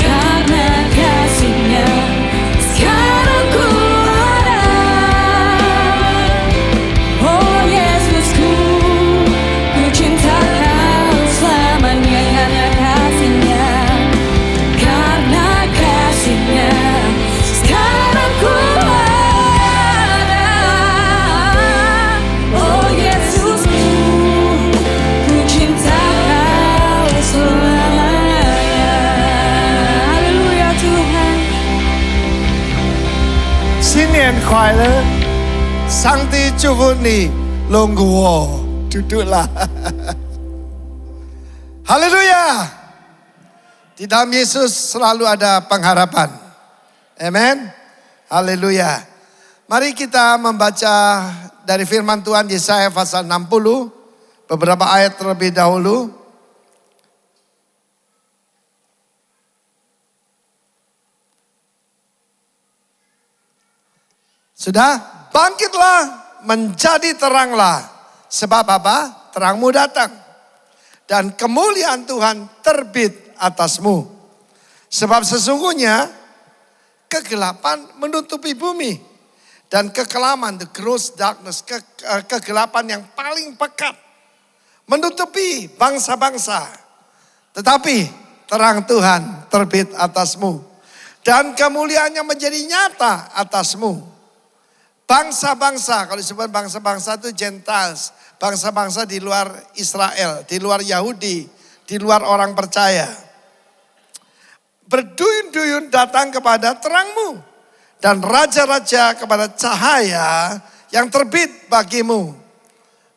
karena kasih-Nya sekarang ku ada, oh Yesusku, ku cinta Kau selamanya. Karena kasih-Nya, karena kasih-Nya sekarang ku ada, oh Yesusku, ku cinta Kau selamanya. Haleluya Tuhan. 新年快乐！上帝祝福你，龙我duduklah. Haleluya! Di dalam Yesus selalu ada pengharapan. Amen. Haleluya. Mari kita membaca dari firman Tuhan Yesaya pasal 60, beberapa ayat terlebih dahulu. Sudah? Bangkitlah, menjadi teranglah. Sebab apa? Terangmu datang. Dan kemuliaan Tuhan terbit atasmu. Sebab sesungguhnya kegelapan menutupi bumi. Dan kekelaman, the gross darkness, kegelapan yang paling pekat. Menutupi bangsa-bangsa. Tetapi terang Tuhan terbit atasmu. Dan kemuliaannya menjadi nyata atasmu. Bangsa-bangsa, kalau disebut bangsa-bangsa itu Gentiles. Bangsa-bangsa di luar Israel, di luar Yahudi, di luar orang percaya. berduyun-duyun datang kepada terangmu, dan raja-raja kepada cahaya yang terbit bagimu.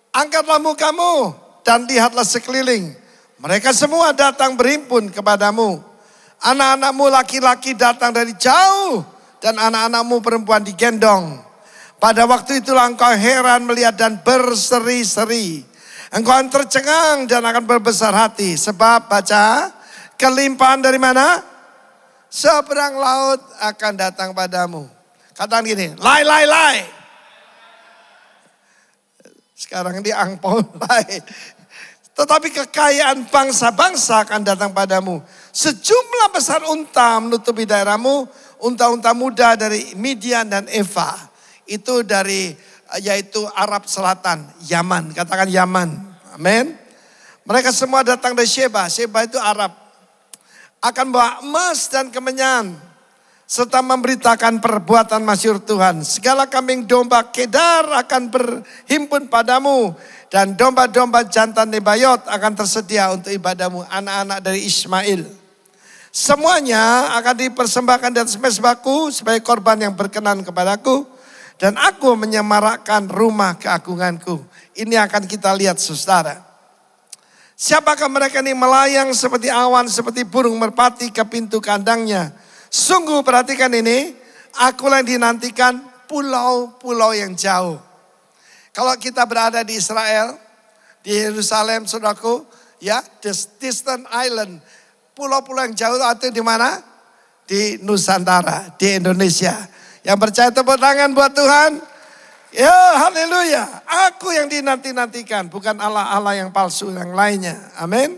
Angkatlah mukamu dan lihatlah sekeliling. Mereka semua datang berhimpun kepadamu. Anak-anakmu laki-laki datang dari jauh, dan anak-anakmu perempuan digendong. Pada waktu itulah engkau heran melihat dan berseri-seri. Engkau akan tercengang dan akan berbesar hati. Sebab baca, kelimpahan dari mana? Seberang laut akan datang padamu. Katakan gini, lai. Sekarang di angpau lai. Tetapi kekayaan bangsa-bangsa akan datang padamu. Sejumlah besar unta menutupi daerahmu. Unta-unta muda dari Midian dan Eva. Itu yaitu Arab Selatan, Yaman. Katakan Yaman. Amin. Mereka semua datang dari Sheba. Sheba itu Arab. Akan bawa emas dan kemenyan, serta memberitakan perbuatan masyhur Tuhan. Segala kambing domba Kedar akan berhimpun padamu, dan domba-domba jantan Nebayot akan tersedia untuk ibadahmu, anak-anak dari Ismail. Semuanya akan dipersembahkan di atas mezbahku sebagai korban yang berkenan kepadaku, dan aku menyemarakkan rumah keagunganku. Ini akan kita lihat, saudara. Siapakah mereka ini? Melayang seperti awan, seperti burung merpati ke pintu kandangnya. Sungguh perhatikan ini, akulah yang dinantikan, pulau-pulau yang jauh. Kalau kita berada di Israel, di Yerusalem, saudaraku, ya, the distant island, pulau-pulau yang jauh itu di mana? Di Nusantara, di Indonesia. Yang percaya tepuk tangan buat Tuhan. Ya, haleluya. Aku yang dinanti-nantikan, bukan Allah-Allah yang palsu yang lainnya. Amin.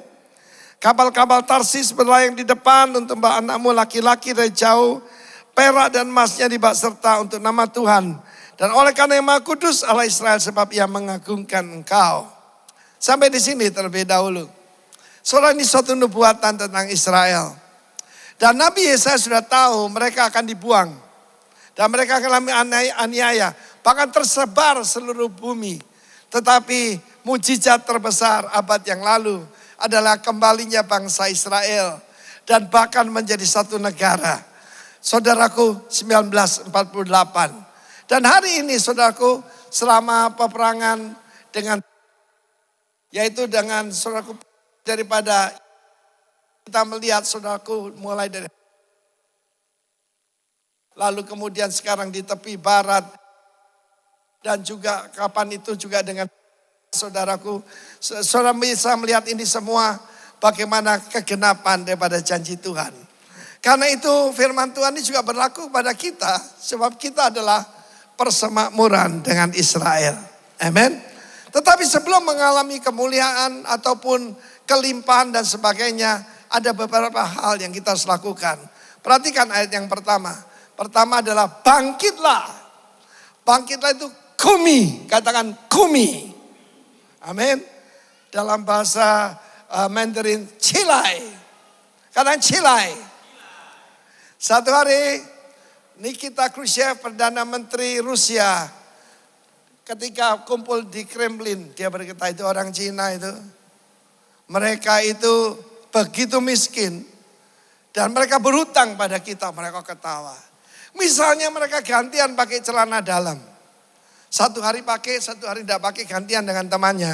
Kapal-kapal Tarsis berlayang di depan untuk membawa anakmu laki-laki dari jauh. Perak dan emasnya dibawa serta untuk nama Tuhan. Dan oleh karena yang Maha Kudus Allah Israel, sebab ia mengagungkan engkau. Sampai di sini terlebih dahulu. Saudara, ini suatu nubuatan tentang Israel. Dan Nabi Yesaya sudah tahu mereka akan dibuang. Dan mereka akan alami aniaya. Bahkan tersebar seluruh bumi. Tetapi mujizat terbesar abad yang lalu adalah kembalinya bangsa Israel. Dan bahkan menjadi satu negara. Saudaraku, 1948. Dan hari ini saudaraku, selama peperangan dengan, yaitu dengan saudaraku, daripada kita melihat saudaraku mulai dari, lalu kemudian sekarang di tepi barat, dan juga kapan itu juga dengan saudaraku, saudara bisa melihat ini semua bagaimana kegenapan daripada janji Tuhan. Karena itu firman Tuhan ini juga berlaku pada kita, sebab kita adalah persemakmuran dengan Israel. Amin. Tetapi sebelum mengalami kemuliaan ataupun kelimpahan dan sebagainya, ada beberapa hal yang kita harus lakukan. Perhatikan ayat yang pertama. Pertama adalah bangkitlah. Bangkitlah itu kumi, katakan kumi. Amin. Dalam bahasa Mandarin, cilai. Katakan cilai. Satu hari Nikita Khrushchev, Perdana Menteri Rusia, ketika kumpul di Kremlin, dia berkata, itu orang Cina itu, mereka itu begitu miskin dan mereka berhutang pada kita, mereka ketawa. Misalnya mereka gantian pakai celana dalam. Satu hari pakai, satu hari tidak pakai, gantian dengan temannya.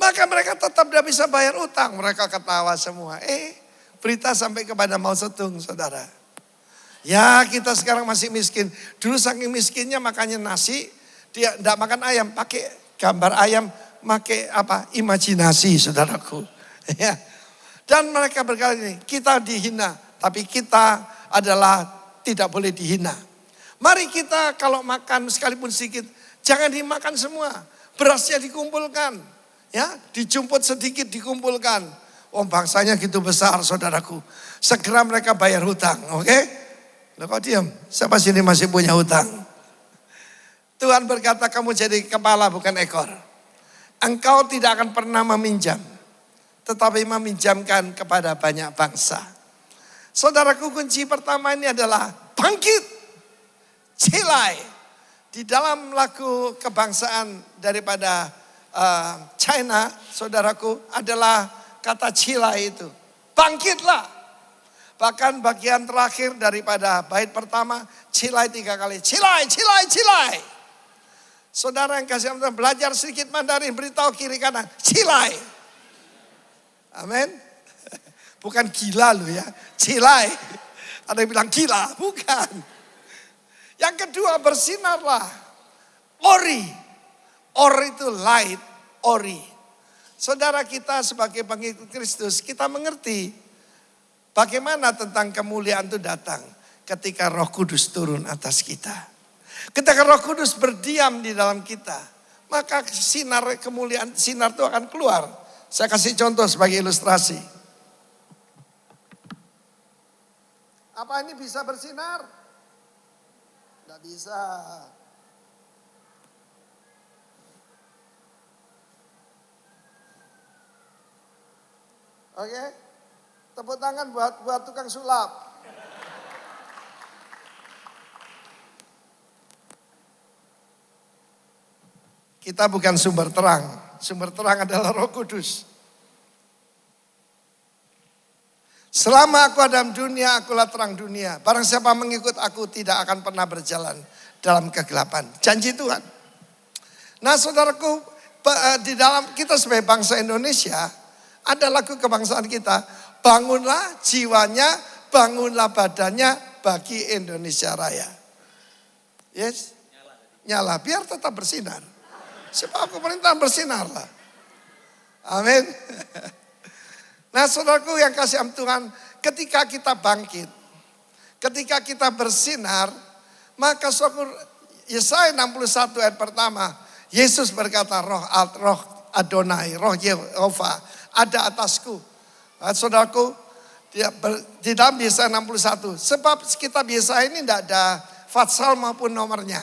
Maka mereka tetap tidak bisa bayar utang. Mereka ketawa semua. Berita sampai kepada Mao Zedong, saudara. Ya, kita sekarang masih miskin. Dulu saking miskinnya makanya nasi, dia tidak makan ayam, pakai gambar ayam, pakai apa? Imajinasi, saudaraku. Ya. Dan mereka berkata ini, kita dihina, tapi kita adalah tidak boleh dihina. Mari kita kalau makan sekalipun sedikit, jangan dimakan semua. Berasnya dikumpulkan, ya, dijumput sedikit dikumpulkan. Bangsanya gitu besar, saudaraku. Segera mereka bayar hutang, oke? Loh, kok diam? Siapa sini masih punya hutang? Tuhan berkata, kamu jadi kepala bukan ekor. Engkau tidak akan pernah meminjam, tetapi meminjamkan kepada banyak bangsa. Saudaraku, kunci pertama ini adalah bangkit, cilai. Di dalam lagu kebangsaan daripada China, saudaraku, adalah kata cilai itu. Bangkitlah. Bahkan bagian terakhir daripada bait pertama, cilai 3 kali. Cilai, cilai, cilai. Saudara yang kasih Tuhan, belajar sedikit Mandarin, beritahu kiri kanan, cilai. Amin. Bukan gila loh ya, cilai. Ada yang bilang gila, bukan. Yang kedua, bersinarlah. Ori. Ori itu light, ori. Saudara kita sebagai pengikut Kristus, kita mengerti bagaimana tentang kemuliaan itu datang ketika Roh Kudus turun atas kita. Ketika Roh Kudus berdiam di dalam kita, maka sinar kemuliaan, sinar itu akan keluar. Saya kasih contoh sebagai ilustrasi. Apa ini bisa bersinar? Tidak bisa. Oke, tepuk tangan buat tukang sulap. Kita bukan sumber terang. Sumber terang adalah Roh Kudus. Selama aku ada dalam dunia, akulah terang dunia. Barang siapa mengikut aku tidak akan pernah berjalan dalam kegelapan. Janji Tuhan. Nah saudaraku, di dalam kita sebagai bangsa Indonesia, ada lagu kebangsaan kita. Bangunlah jiwanya, bangunlah badannya bagi Indonesia Raya. Yes? Nyala, biar tetap bersinar. Sebab pemerintahan bersinarlah. Amin. Nah saudaraku yang kasih Tuhan, ketika kita bangkit, ketika kita bersinar, maka Yesaya 61 ayat pertama, Yesus berkata, roh Adonai, roh Yehova ada atasku. Saudaraku, di dalam Yesaya 61, sebab kita biasa ini tidak ada fatsal maupun nomornya.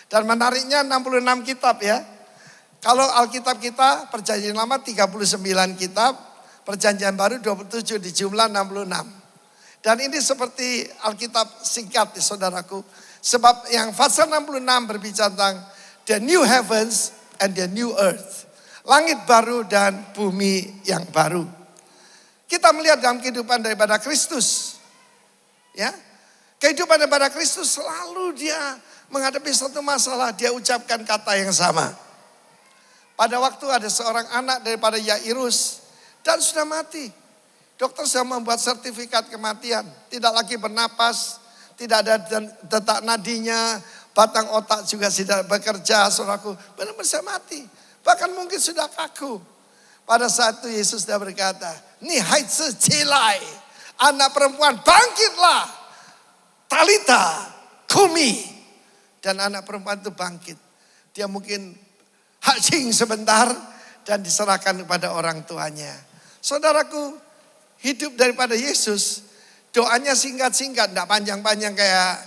Dan menariknya 66 kitab ya. Kalau Alkitab kita perjanjian lama 39 kitab, perjanjian baru 27 di jumlah 66. Dan ini seperti Alkitab singkat ya saudaraku. Sebab yang pasal 66 berbicara tentang the new heavens and the new earth. Langit baru dan bumi yang baru. Kita melihat dalam kehidupan daripada Kristus. Ya, kehidupan daripada Kristus selalu dia menghadapi satu masalah, dia ucapkan kata yang sama. Pada waktu ada seorang anak daripada Yairus dan sudah mati. Dokter sudah membuat sertifikat kematian. Tidak lagi bernapas, tidak ada detak nadinya, batang otak juga tidak bekerja. Saudaraku, benar-benar sudah mati. Bahkan mungkin sudah kaku. Pada saat itu Yesus sudah berkata, "Nihai secilai, anak perempuan bangkitlah. Talita, kumi." Dan anak perempuan itu bangkit. Dia mungkin hancing sebentar dan diserahkan kepada orang tuanya. Saudaraku, hidup daripada Yesus, doanya singkat-singkat, tidak panjang-panjang kayak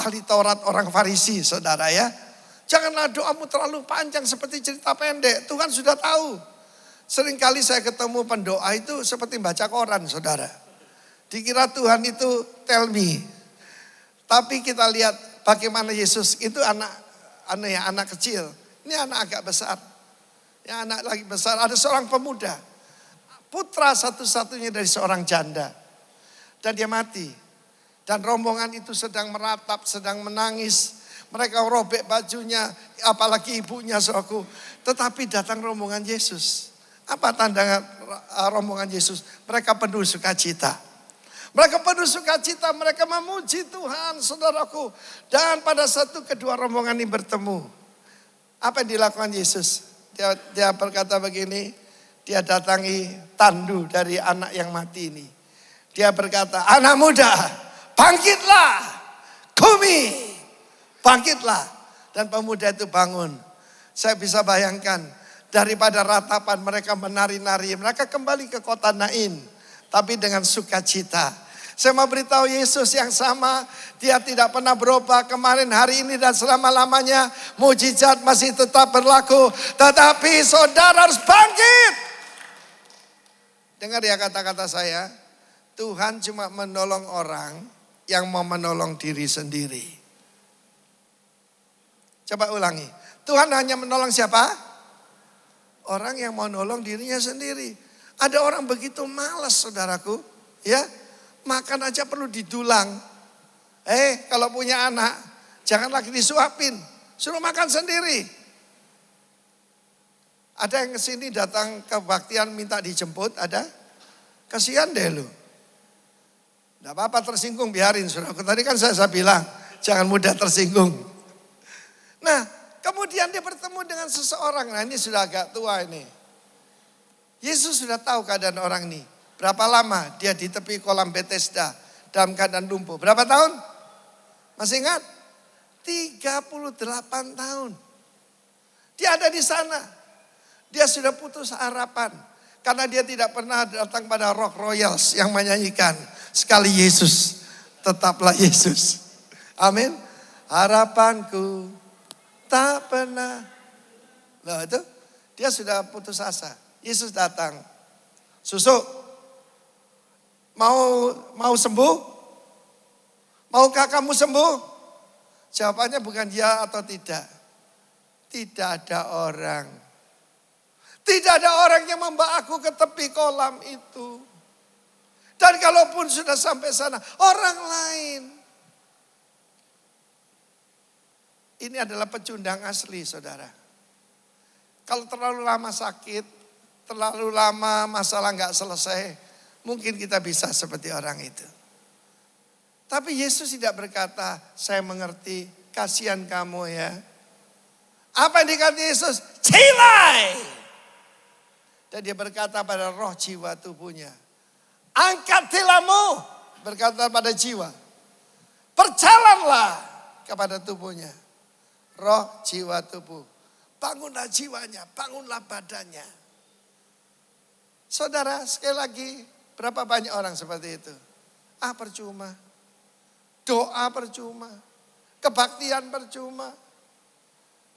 ahli Taurat orang Farisi, saudara ya. Janganlah doamu terlalu panjang seperti cerita pendek, Tuhan sudah tahu. Seringkali saya ketemu pendoa itu seperti baca koran, saudara. Dikira Tuhan itu tell me. Tapi kita lihat bagaimana Yesus itu anak kecil. Ini anak agak besar. Ya, anak lagi besar. Ada seorang pemuda. Putra satu-satunya dari seorang janda. Dan dia mati. Dan rombongan itu sedang meratap, sedang menangis. Mereka robek bajunya, apalagi ibunya saudaraku. Tetapi datang rombongan Yesus. Apa tanda rombongan Yesus? Mereka penuh sukacita. Mereka penuh sukacita, mereka memuji Tuhan saudaraku. Dan pada satu kedua rombongan ini bertemu. Apa yang dilakukan Yesus? Dia berkata begini, dia datangi tandu dari anak yang mati ini. Dia berkata, anak muda, bangkitlah, kumi, bangkitlah. Dan pemuda itu bangun. Saya bisa bayangkan, daripada ratapan mereka menari-nari, mereka kembali ke kota Nain. Tapi dengan sukacita. Saya mau beritahu Yesus yang sama, dia tidak pernah berubah kemarin, hari ini dan selama-lamanya. Mujizat masih tetap berlaku, tetapi saudara harus bangkit. Dengar ya kata-kata saya, Tuhan cuma menolong orang yang mau menolong diri sendiri. Coba ulangi, Tuhan hanya menolong siapa? Orang yang mau nolong dirinya sendiri. Ada orang begitu malas saudaraku, ya. Makan aja perlu didulang. Kalau punya anak, jangan lagi disuapin. Suruh makan sendiri. Ada yang kesini datang ke kebaktian minta dijemput, ada? Kasihan deh lu. Tidak apa-apa tersinggung, biarin saudaraku. Tadi kan saya bilang, jangan mudah tersinggung. Nah, kemudian dia bertemu dengan seseorang. Nah, ini sudah agak tua ini. Yesus sudah tahu keadaan orang ini. Berapa lama dia di tepi kolam Bethesda dalam keadaan lumpuh. Berapa tahun? Masih ingat? 38 tahun. Dia ada di sana. Dia sudah putus harapan. Karena dia tidak pernah datang pada Rock Royals yang menyanyikan, sekali Yesus, tetaplah Yesus. Amin. Harapanku tak pernah. Nah itu, dia sudah putus asa. Yesus datang. Susu, mau sembuh? Maukah kamu sembuh? Jawabannya bukan ya atau tidak. Tidak ada orang. Tidak ada orang yang membawa aku ke tepi kolam itu. Dan kalaupun sudah sampai sana, orang lain. Ini adalah pecundang asli, saudara. Kalau terlalu lama sakit, terlalu lama masalah nggak selesai, mungkin kita bisa seperti orang itu. Tapi Yesus tidak berkata, saya mengerti, kasihan kamu ya. Apa yang dikata Yesus? Cilai! Dan dia berkata pada roh jiwa tubuhnya, angkat tilammu, berkata pada jiwa. Berjalanlah kepada tubuhnya. Roh, jiwa, tubuh. Bangunlah jiwanya, bangunlah badannya. Saudara, sekali lagi, berapa banyak orang seperti itu? Percuma. Doa percuma. Kebaktian percuma.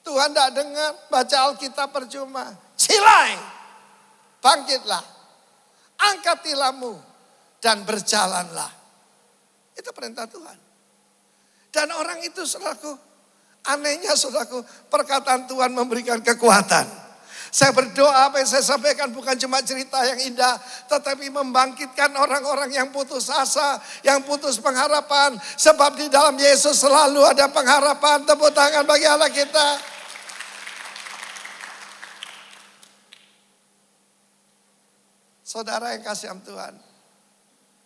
Tuhan tidak dengar, baca Alkitab percuma. Cilai! Bangkitlah, angkat tilammu dan berjalanlah. Itu perintah Tuhan. Dan orang itu saudaraku, anehnya saudaraku, perkataan Tuhan memberikan kekuatan. Saya berdoa apa yang saya sampaikan bukan cuma cerita yang indah, tetapi membangkitkan orang-orang yang putus asa, yang putus pengharapan. Sebab di dalam Yesus selalu ada pengharapan. Tepuk tangan bagi Allah kita. Saudara yang kasih Tuhan,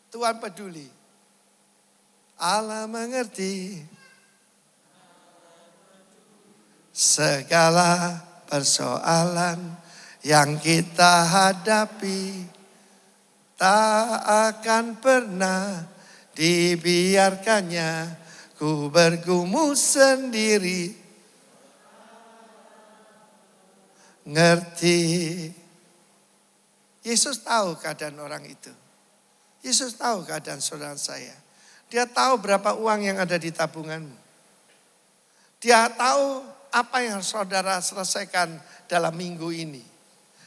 Tuhan peduli. Allah mengerti segala persoalan yang kita hadapi. Tak akan pernah dibiarkannya ku bergumul sendiri. Ngerti. Yesus tahu keadaan orang itu. Yesus tahu keadaan saudara saya. Dia tahu berapa uang yang ada di tabunganmu. Dia tahu apa yang saudara selesaikan dalam minggu ini.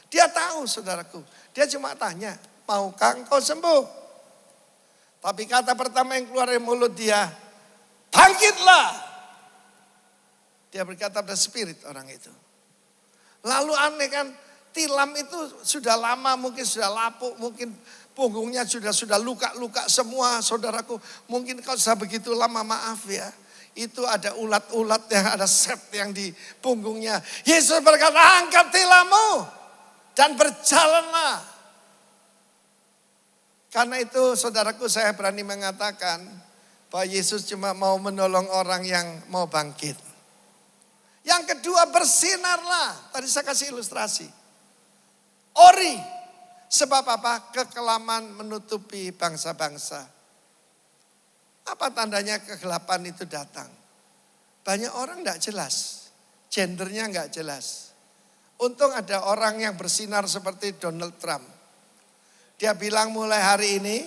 Dia tahu saudaraku. Dia cuma tanya, maukah engkau sembuh? Tapi kata pertama yang keluar dari mulut dia, bangkitlah. Dia berkata pada spirit orang itu. Lalu aneh kan, tilam itu sudah lama, mungkin sudah lapuk, mungkin punggungnya sudah luka-luka semua saudaraku. Mungkin kalau sudah begitu lama, maaf ya. Itu ada ulat-ulat yang ada set yang di punggungnya. Yesus berkata, angkat tilammu dan berjalanlah. Karena itu saudaraku, saya berani mengatakan bahwa Yesus cuma mau menolong orang yang mau bangkit. Yang kedua, bersinarlah. Tadi saya kasih ilustrasi. Ori, sebab apa? Kekelaman menutupi bangsa-bangsa. Apa tandanya kegelapan itu datang? Banyak orang tidak jelas, gendernya nggak jelas. Untung ada orang yang bersinar seperti Donald Trump. Dia bilang mulai hari ini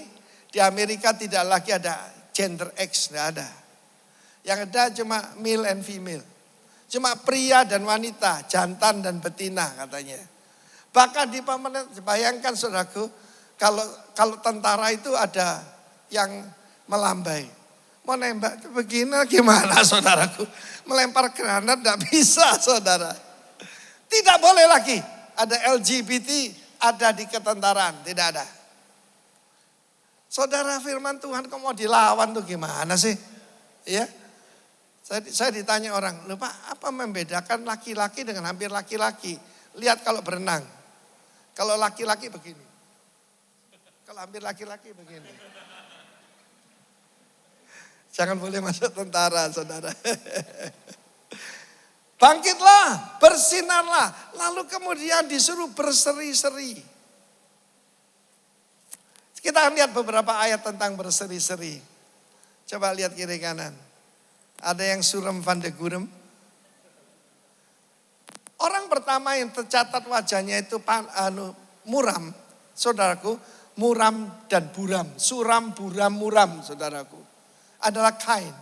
di Amerika tidak lagi ada gender X, tidak ada. Yang ada cuma male and female. Cuma pria dan wanita, jantan dan betina katanya. Bahkan di pemerintah, bayangkan saudaraku, kalau tentara itu ada yang melambai. Mau nembak begini gimana saudaraku? Melempar granat tidak bisa saudara. Tidak boleh lagi ada LGBT ada di ketentaraan, tidak ada. Saudara, firman Tuhan kok mau dilawan tuh gimana sih? Ya. Saya ditanya orang, "Loh Pak, apa membedakan laki-laki dengan hampir laki-laki?" Lihat kalau berenang. Kalau laki-laki begini. Kalau hampir laki-laki begini. Jangan boleh masuk tentara, saudara. Bangkitlah, bersinarlah. Lalu kemudian disuruh berseri-seri. Kita akan lihat beberapa ayat tentang berseri-seri. Coba lihat kiri kanan. Ada yang suram van de Gurem. Orang pertama yang tercatat wajahnya itu muram, saudaraku. Muram dan buram. Suram, buram, muram, saudaraku. Adalah Kain.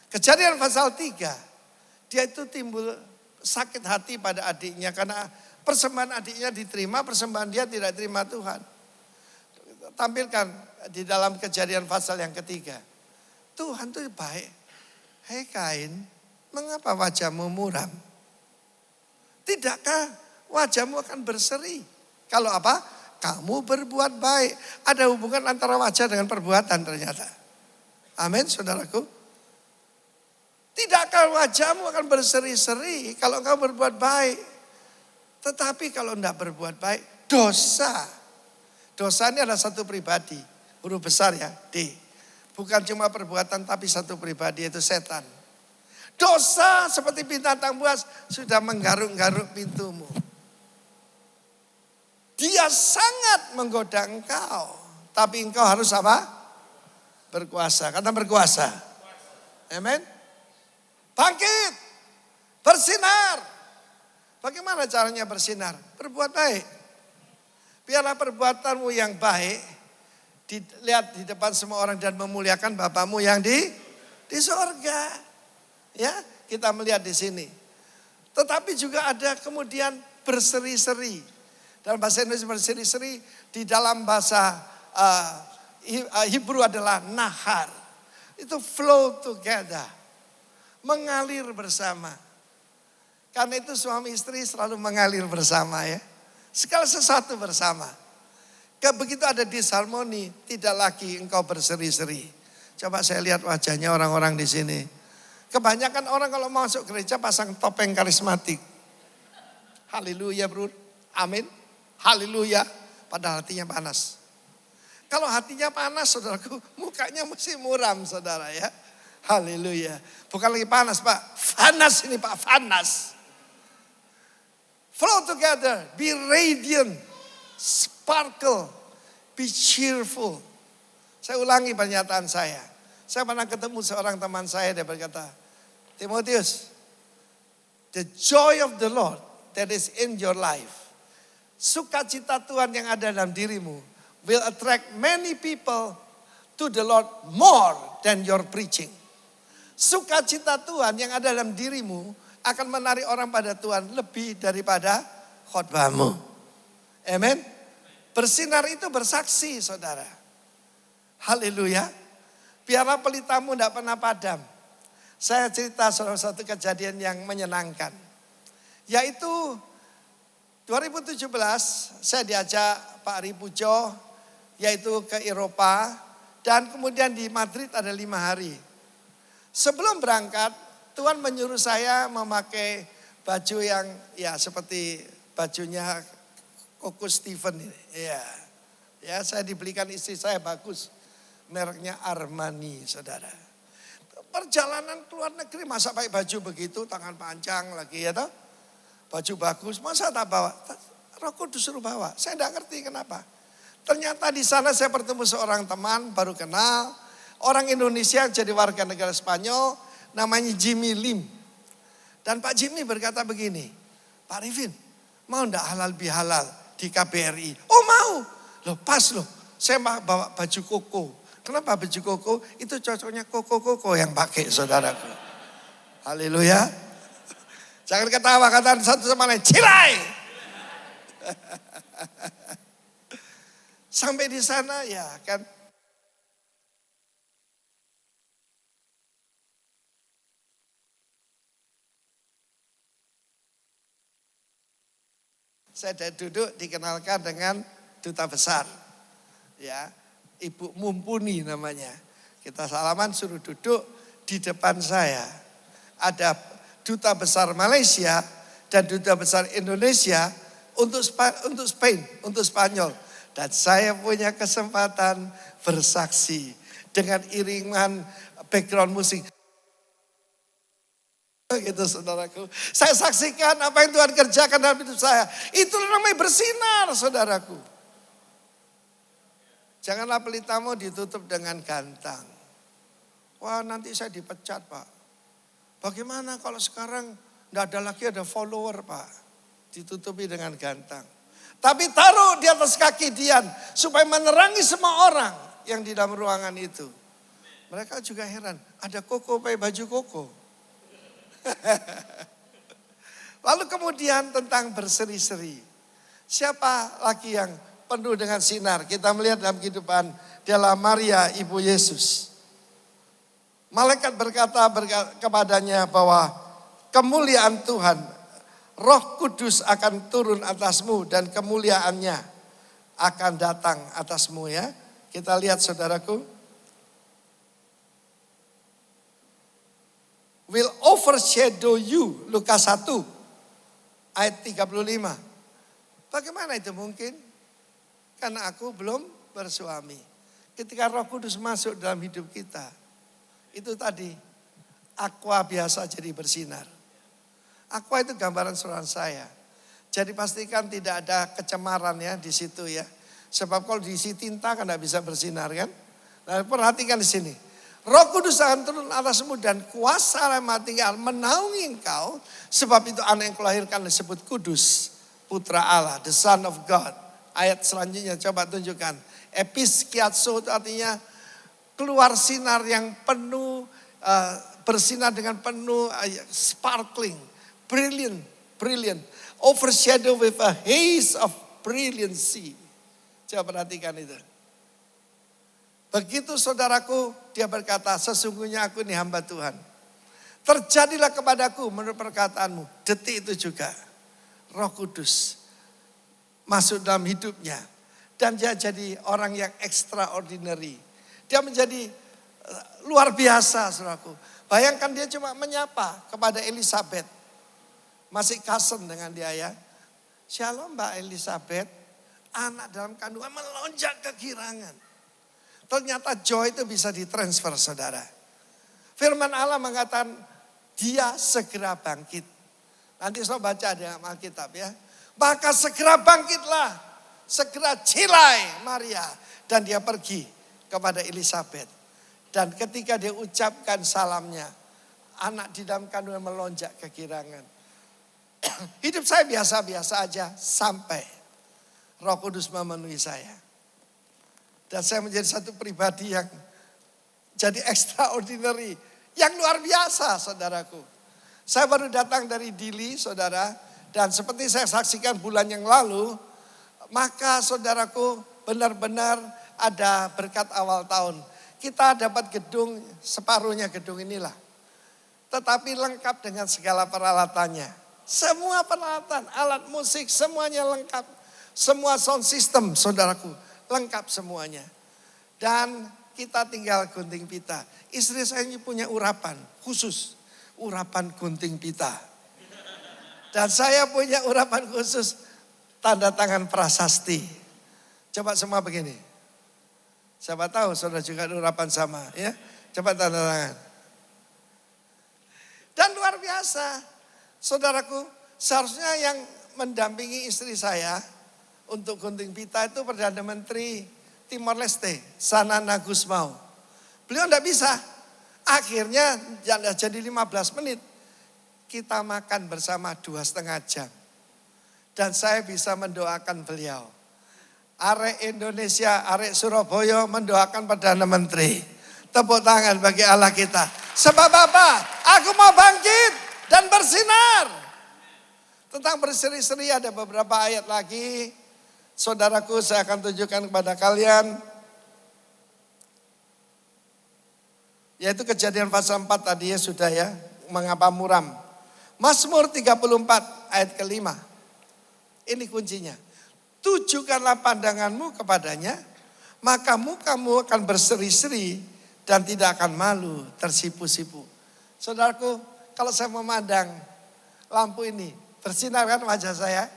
Kejadian pasal 3. Dia itu timbul sakit hati pada adiknya. Karena persembahan adiknya diterima, persembahan dia tidak terima Tuhan. Tampilkan di dalam Kejadian pasal yang ketiga. Tuhan itu baik. Hei Kain, mengapa wajahmu muram? Tidakkah wajahmu akan berseri? Kalau apa? Kamu berbuat baik. Ada hubungan antara wajah dengan perbuatan ternyata. Amin, saudaraku. Tidakkah wajahmu akan berseri-seri kalau kau berbuat baik? Tetapi kalau tidak berbuat baik, dosa. Dosa ini adalah satu pribadi. Huruf besar ya, D. Bukan cuma perbuatan tapi satu pribadi, yaitu setan. Dosa seperti binatang buas sudah menggaruk-garuk pintumu. Dia sangat menggoda engkau. Tapi engkau harus apa? Berkuasa. Kata berkuasa. Amen. Bangkit. Bersinar. Bagaimana caranya bersinar? Berbuat baik. Biarlah perbuatanmu yang baik dilihat di depan semua orang dan memuliakan Bapamu yang di sorga. Ya, kita melihat di sini. Tetapi juga ada kemudian berseri-seri. Dalam bahasa Indonesia berseri-seri, di dalam bahasa Hebrew adalah nahar. Itu flow together. Mengalir bersama. Karena itu suami istri selalu mengalir bersama ya. Segala sesuatu bersama. Begitu ada disharmoni, tidak lagi engkau berseri-seri. Coba saya lihat wajahnya orang-orang di sini. Kebanyakan orang kalau masuk gereja pasang topeng karismatik. Haleluya bro, amin. Haleluya, padahal hatinya panas. Kalau hatinya panas saudaraku, mukanya mesti muram saudara ya. Haleluya, bukan lagi panas Pak, panas ini Pak, panas. Flow together, be radiant, sparkle, be cheerful. Saya ulangi pernyataan saya. Saya pernah ketemu seorang teman saya, dia berkata, Timotius, the joy of the Lord that is in your life, sukacita Tuhan yang ada dalam dirimu, will attract many people to the Lord more than your preaching. Sukacita Tuhan yang ada dalam dirimu akan menarik orang pada Tuhan lebih daripada khotbahmu. Amen. Bersinar itu bersaksi saudara. Haleluya. Biarlah pelitamu tidak pernah padam. Saya cerita salah satu kejadian yang menyenangkan. Yaitu 2017 saya diajak Pak Ripujo yaitu ke Eropa. Dan kemudian di Madrid ada 5 hari. Sebelum berangkat Tuhan menyuruh saya memakai baju yang ya seperti bajunya Koko Steven ini. Ya, saya dibelikan istri saya bagus. Mereknya Armani, saudara. Perjalanan ke luar negeri masa pakai baju begitu, tangan panjang lagi ya toh. Baju bagus, masa tak bawa? Roh Kudus suruh bawa. Saya tidak ngerti kenapa. Ternyata di sana saya bertemu seorang teman baru kenal. Orang Indonesia jadi warga negara Spanyol. Namanya Jimmy Lim. Dan Pak Jimmy berkata begini, Pak Rifin, mau enggak halal bihalal di KBRI? Oh mau. Loh pas loh, saya bawa baju koko. Kenapa baju koko? Itu cocoknya koko-koko yang pakai saudaraku. Haleluya. Jangan ketawa, katakan satu sama lain, cilai. Sampai di sana ya kan. Saya duduk dikenalkan dengan duta besar. Ya. Ibu Mumpuni namanya. Kita salaman, suruh duduk di depan saya. Ada duta besar Malaysia dan duta besar Indonesia untuk Spain, untuk Spanyol. Dan saya punya kesempatan bersaksi dengan iringan background musik. Gitu saudaraku. Saya saksikan apa yang Tuhan kerjakan dalam hidup saya. Itu namanya bersinar saudaraku. Janganlah pelitamu ditutup dengan gantang. Wah nanti saya dipecat Pak. Bagaimana kalau sekarang tidak ada lagi ada follower Pak. Ditutupi dengan gantang. Tapi taruh di atas kaki Dian. Supaya menerangi semua orang yang di dalam ruangan itu. Mereka juga heran. Ada koko pakai baju koko. Lalu kemudian tentang berseri-seri. Siapa lagi yang penuh dengan sinar? Kita melihat dalam kehidupan adalah Maria ibu Yesus. Malaikat berkata kepadanya bahwa kemuliaan Tuhan, Roh Kudus akan turun atasmu dan kemuliaannya akan datang atasmu ya. Kita lihat saudaraku. Will overshadow you. Lukas 1 ayat 35. Bagaimana itu mungkin? Karena aku belum bersuami. Ketika Roh Kudus masuk dalam hidup kita. Itu tadi. Aqua biasa jadi bersinar. Aqua itu gambaran saudara saya. Jadi pastikan tidak ada kecemaran ya di situ ya. Sebab kalau diisi tinta kan tidak bisa bersinar kan. Nah perhatikan di sini. Roh Kudus akan turun atasmu dan kuasa Maha Tinggal menaungi engkau. Sebab itu anak yang kulahirkan disebut kudus. Putra Allah, the son of God. Ayat selanjutnya coba tunjukkan. Episkiatso itu artinya keluar sinar yang penuh. Bersinar dengan penuh sparkling. Brilliant. Overshadow with a haze of brilliancy. Coba perhatikan itu. Begitu saudaraku, dia berkata, sesungguhnya aku ini hamba Tuhan. Terjadilah kepadaku menurut perkataanmu. Detik itu juga Roh Kudus masuk dalam hidupnya. Dan dia jadi orang yang extraordinary. Dia menjadi luar biasa saudaraku. Bayangkan dia cuma menyapa kepada Elizabeth. Masih cousin dengan dia ya. Shalom Mbak Elizabeth. Anak dalam kandungan melonjak kegirangan. Ternyata joy itu bisa ditransfer saudara. Firman Allah mengatakan dia segera bangkit. Nanti saya baca di Alkitab ya. Maka segera bangkitlah. Segera cilai Maria. Dan dia pergi kepada Elizabeth. Dan ketika dia ucapkan salamnya. Anak di dalam kandungan melonjak kegirangan. Hidup saya biasa-biasa aja sampai Roh Kudus memenuhi saya. Dan saya menjadi satu pribadi yang jadi extraordinary. Yang luar biasa saudaraku. Saya baru datang dari Dili saudara. Dan seperti saya saksikan bulan yang lalu. Maka saudaraku benar-benar ada berkat awal tahun. Kita dapat gedung, separuhnya gedung inilah. Tetapi lengkap dengan segala peralatannya. Semua peralatan, alat musik semuanya lengkap. Semua sound system saudaraku. Lengkap semuanya. Dan kita tinggal gunting pita. Istri saya ini punya urapan khusus. Urapan gunting pita. Dan saya punya urapan khusus. Tanda tangan prasasti. Coba semua begini. Siapa tahu saudara juga ada urapan sama. Ya, coba tanda tangan. Dan luar biasa. Saudaraku, seharusnya yang mendampingi istri saya. Untuk gunting pita itu Perdana Menteri Timor Leste, Sanana Gusmao. Beliau tidak bisa. Akhirnya jadi 15 menit. Kita makan bersama 2,5 jam. Dan saya bisa mendoakan beliau. Arek Indonesia, arek Surabaya mendoakan Perdana Menteri. Tepuk tangan bagi Allah kita. Sebab apa? Aku mau bangkit dan bersinar. Tentang berseri-seri ada beberapa ayat lagi. Saudaraku, saya akan tunjukkan kepada kalian. Yaitu Kejadian pasal 4 tadi ya sudah ya. Mengapa muram. Mazmur 34 ayat ke-5. Ini kuncinya. Tujukanlah pandanganmu kepadanya. maka mukamu akan berseri-seri dan tidak akan malu, tersipu-sipu. Saudaraku, kalau saya memandang lampu ini, bersinar kan wajah saya?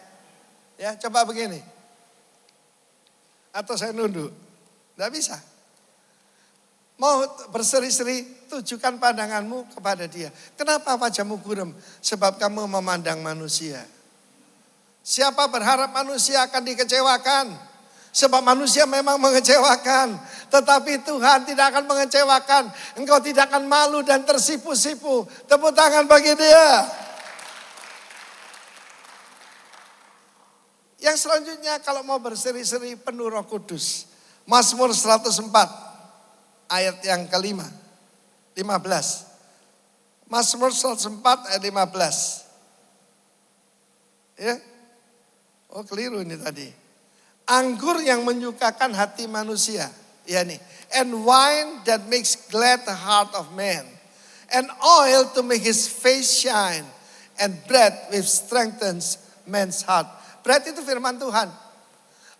Ya, coba begini. Atau saya nunduk. Tidak bisa. Mau berseri-seri, tujukan pandanganmu kepada dia. Kenapa wajahmu gurem? Sebab kamu memandang manusia. Siapa berharap manusia akan dikecewakan? Sebab manusia memang mengecewakan. Tetapi Tuhan tidak akan mengecewakan. Engkau tidak akan malu dan tersipu-sipu. Tepuk tangan bagi dia. Yang selanjutnya kalau mau berseri-seri penuh Roh Kudus. Mazmur 104. Ayat yang kelima, 15. Mazmur 104 ayat 15. Ya. Oh keliru ini tadi. Anggur yang menyukakan hati manusia. Ya nih. And wine that makes glad the heart of man. And oil to make his face shine. And bread which strengthens man's heart. Bread itu firman Tuhan.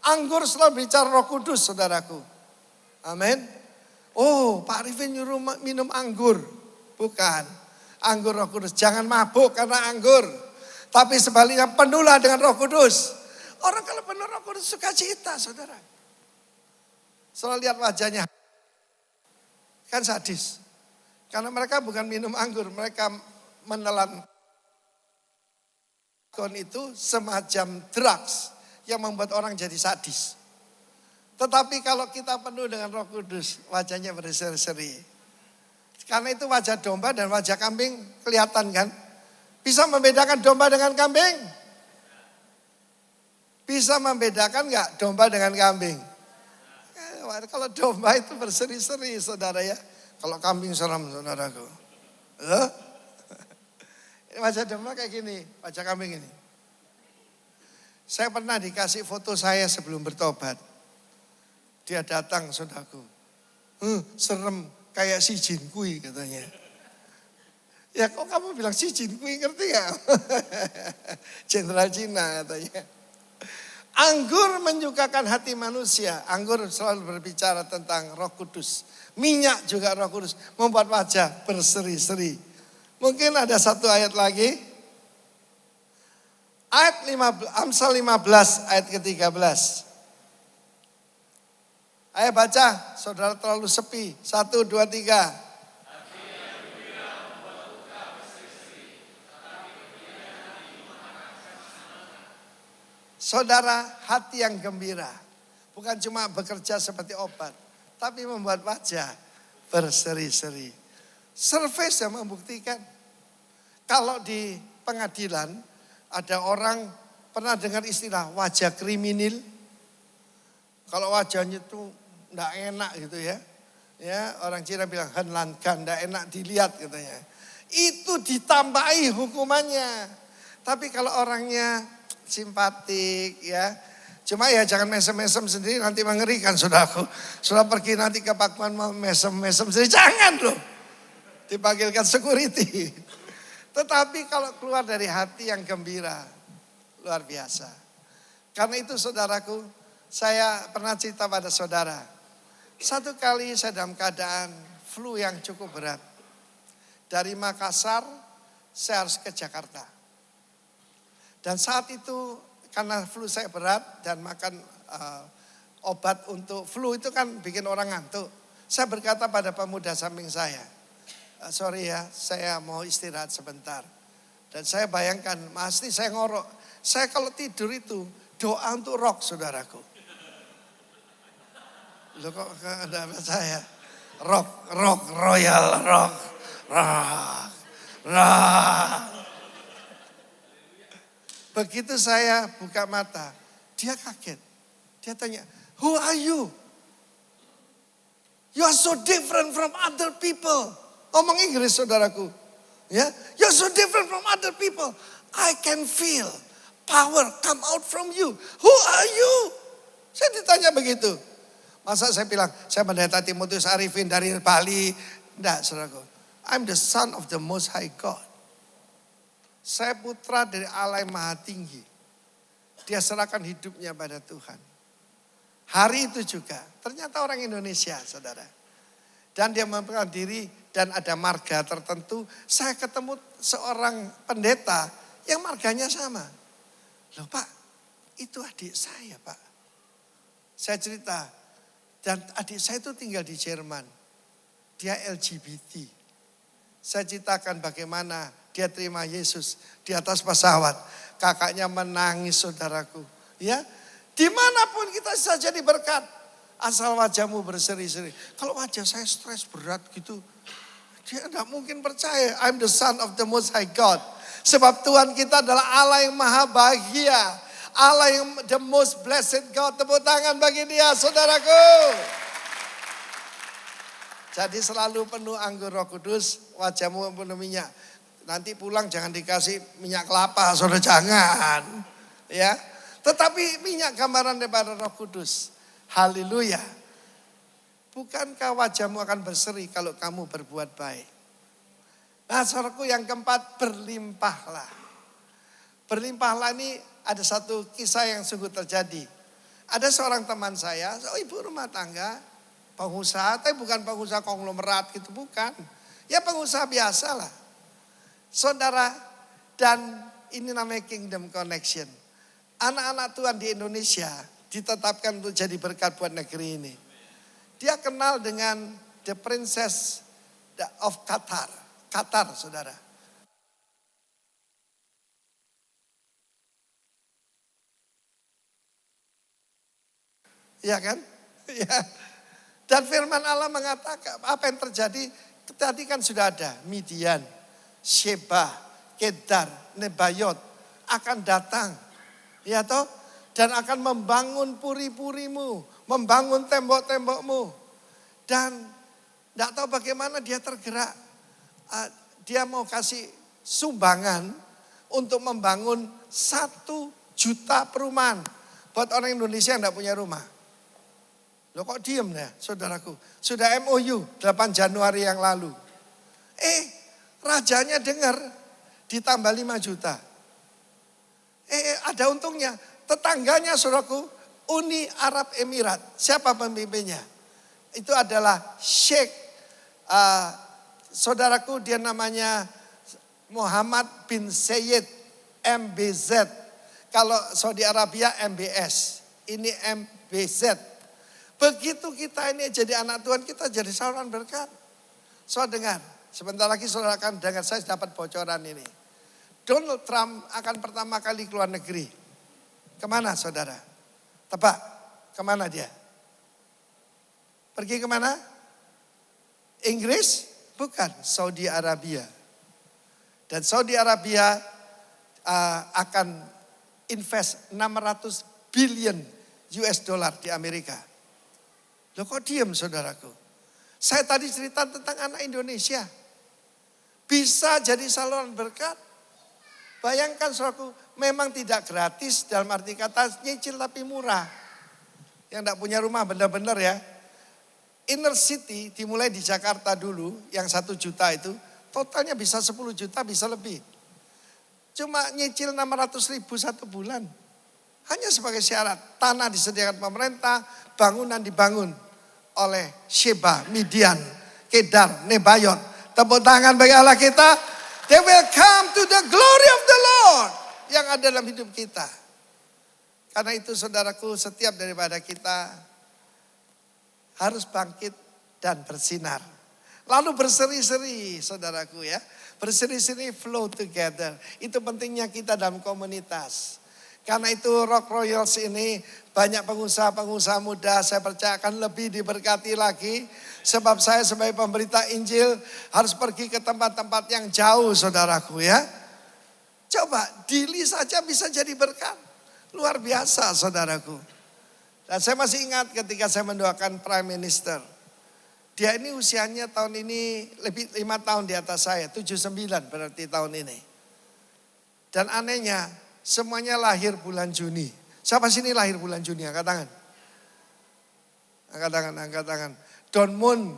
Anggur selalu bicara Roh Kudus, saudaraku. Amin. Oh, Pak Arifin nyuruh minum anggur. Bukan. Anggur Roh Kudus. Jangan mabuk karena anggur. Tapi sebaliknya penuhlah dengan Roh Kudus. Orang kalau penuh Roh Kudus suka cita, saudara. Selalu lihat wajahnya. Kan sadis. Karena mereka bukan minum anggur. Mereka menelan itu semacam drugs yang membuat orang jadi sadis. Tetapi kalau kita penuh dengan Roh Kudus, wajahnya berseri-seri. Karena itu wajah domba dan wajah kambing kelihatan kan? Bisa membedakan domba dengan kambing? Bisa membedakan nggak domba dengan kambing? Kalau domba itu berseri-seri, saudara ya. Kalau kambing seram, saudaraku. Wajah domba kayak gini, wajah kambing ini. Saya pernah dikasih foto saya sebelum bertobat. Dia datang, saudaraku. Serem kayak si Jin Kui katanya. Ya kok kamu bilang si Jin Kui, ngerti gak? Jenderal Cina katanya. Anggur menyukakan hati manusia. Anggur selalu berbicara tentang Roh Kudus. Minyak juga Roh Kudus. Membuat wajah berseri-seri. Mungkin ada satu ayat lagi. Ayat 15, Amsal 15 ayat ke-13. Ayo baca, saudara terlalu sepi. 1, 2, 3. Saudara, hati yang gembira. Bukan cuma bekerja seperti obat. Tapi membuat wajah berseri-seri. Survei yang membuktikan. Kalau di pengadilan ada orang pernah dengar istilah wajah kriminal. Kalau wajahnya itu enggak enak gitu ya. Ya, orang Cina bilang henlankan, enggak enak dilihat katanya. Itu ditambahi hukumannya. Tapi kalau orangnya simpatik ya. Cuma ya jangan mesem-mesem sendiri nanti mengerikan saudaraku. Sudah pergi nanti ke Pakuan mau mesem-mesem sendiri. Jangan loh. Dipanggilkan security. Tetapi kalau keluar dari hati yang gembira. Luar biasa. Karena itu saudaraku. Saya pernah cerita pada saudara. Satu kali saya dalam keadaan flu yang cukup berat. Dari Makassar saya harus ke Jakarta. Dan saat itu karena flu saya berat dan makan obat untuk flu itu kan bikin orang ngantuk. Saya berkata pada pemuda samping saya, sorry ya saya mau istirahat sebentar. Dan saya bayangkan, pasti saya ngorok. Saya kalau tidur itu doa untuk rock saudaraku. Loh kok ada saya? Rock, royal, rock. Begitu saya buka mata, dia kaget. Dia tanya, who are you? You are so different from other people. Ngomong Inggris saudaraku. Ya, you are so different from other people. I can feel power come out from you. Who are you? Saya ditanya begitu. Masa saya bilang, saya pendeta Timotius Arifin dari Bali. Enggak, saudaraku. I'm the son of the Most High God. Saya putra dari Allah yang Maha Tinggi. Dia serahkan hidupnya pada Tuhan. Hari itu juga, ternyata orang Indonesia, saudara. Dan dia memperkenalkan diri dan ada marga tertentu. Saya ketemu seorang pendeta yang marganya sama. Loh Pak, itu adik saya Pak. Saya cerita, dan adik saya itu tinggal di Jerman. Dia LGBT. Saya ceritakan bagaimana dia terima Yesus di atas pesawat. Kakaknya menangis saudaraku. Ya, dimanapun kita bisa jadi berkat. Asal wajahmu berseri-seri. Kalau wajah saya stres berat gitu, dia enggak mungkin percaya. I'm the son of the most high God. Sebab Tuhan kita adalah Allah yang maha bahagia. Allah yang the most blessed God. Tepuk tangan bagi dia, saudaraku. Jadi selalu penuh anggur Roh Kudus, wajahmu penuh minyak. Nanti pulang jangan dikasih minyak kelapa, saudara, jangan. Ya, tetapi minyak gambaran daripada Roh Kudus. Haleluya. Bukankah wajahmu akan berseri kalau kamu berbuat baik? Nah, saudaraku, yang keempat, berlimpahlah. Berlimpahlah ini ada satu kisah yang sungguh terjadi. Ada seorang teman saya, ibu rumah tangga, pengusaha, tapi bukan pengusaha konglomerat gitu, bukan. Ya pengusaha biasa lah. Saudara, dan ini namanya Kingdom Connection. Anak-anak Tuhan di Indonesia ditetapkan untuk jadi berkat buat negeri ini. Dia kenal dengan the Princess of Qatar. Qatar, saudara. Iya kan? Ya. Dan firman Allah mengatakan apa yang terjadi tadi kan sudah ada. Midian, Sheba, Kedar, Nebayot akan datang. Ya toh? Dan akan membangun puri-purimu, membangun tembok-tembokmu. Dan tidak tahu bagaimana dia tergerak. Dia mau kasih sumbangan untuk membangun 1 juta perumahan. Buat orang Indonesia yang tidak punya rumah. Loh kok diem ya saudaraku. Sudah MOU 8 Januari yang lalu. Rajanya dengar ditambah 5 juta. Ada untungnya. Tetangganya saudaraku, Uni Arab Emirat. Siapa pemimpinnya? Itu adalah Sheikh, saudaraku, dia namanya Muhammad bin Zayed MBZ. Kalau Saudi Arabia MBS, ini MBZ. Begitu kita ini jadi anak Tuhan, kita jadi saluran berkat. Saudara dengar, sebentar lagi saudara akan dengar, saya dapat bocoran ini. Donald Trump akan pertama kali keluar negeri. Kemana saudara? Tebak, kemana dia? Pergi kemana? Inggris? Bukan, Saudi Arabia. Dan Saudi Arabia akan invest 600 billion US dollar di Amerika. Loh kok diem saudaraku? Saya tadi cerita tentang anak Indonesia. Bisa jadi saluran berkat. Bayangkan saudaraku, memang tidak gratis dalam arti kata nyicil tapi murah. Yang tidak punya rumah benar-benar ya. Inner city dimulai di Jakarta dulu yang 1 juta itu. Totalnya bisa 10 juta bisa lebih. Cuma nyicil 600 ribu 1 bulan. Hanya sebagai syarat. Tanah disediakan pemerintah, bangunan dibangun oleh Sheba, Midian, Kedar, Nebayot. Tepuk tangan bagi Allah kita. They will come to the glory of the Lord yang ada dalam hidup kita. Karena itu saudaraku, setiap daripada kita harus bangkit dan bersinar. Lalu berseri-seri saudaraku ya. Berseri-seri flow together. Itu pentingnya kita dalam komunitas. Karena itu Rock Royals ini banyak pengusaha-pengusaha muda saya percaya akan lebih diberkati lagi. Sebab saya sebagai pemberita Injil harus pergi ke tempat-tempat yang jauh saudaraku ya. Coba Dili saja bisa jadi berkat. Luar biasa saudaraku. Dan saya masih ingat ketika saya mendoakan Prime Minister. Dia ini usianya tahun ini lebih 5 tahun di atas saya. 79 berarti tahun ini. Dan anehnya semuanya lahir bulan Juni. Siapa sini lahir bulan Juni? Angkat tangan. Angkat tangan, angkat tangan. Don Moon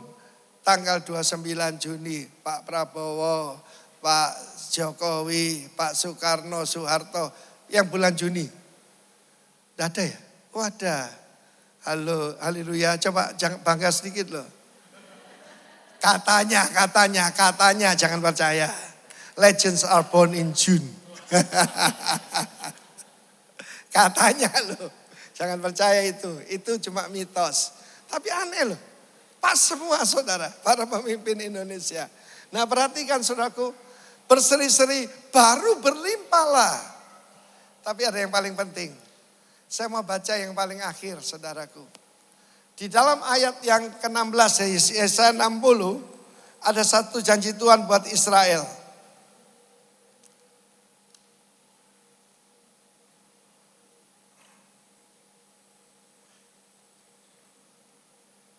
tanggal 29 Juni. Pak Prabowo, Pak Jokowi, Pak Soekarno, Soeharto. Yang bulan Juni. Tidak ada ya? Oh ada. Halo, haleluya. Coba jangan bangga sedikit loh. Katanya, jangan percaya. Legends are born in June. Katanya loh, jangan percaya itu. Itu cuma mitos. Tapi aneh loh. Pas semua saudara, para pemimpin Indonesia. Nah perhatikan saudaraku, berseri-seri baru berlimpahlah. Tapi ada yang paling penting. Saya mau baca yang paling akhir saudaraku. Di dalam ayat yang ke-16 Yesaya 60 ada satu janji Tuhan buat Israel.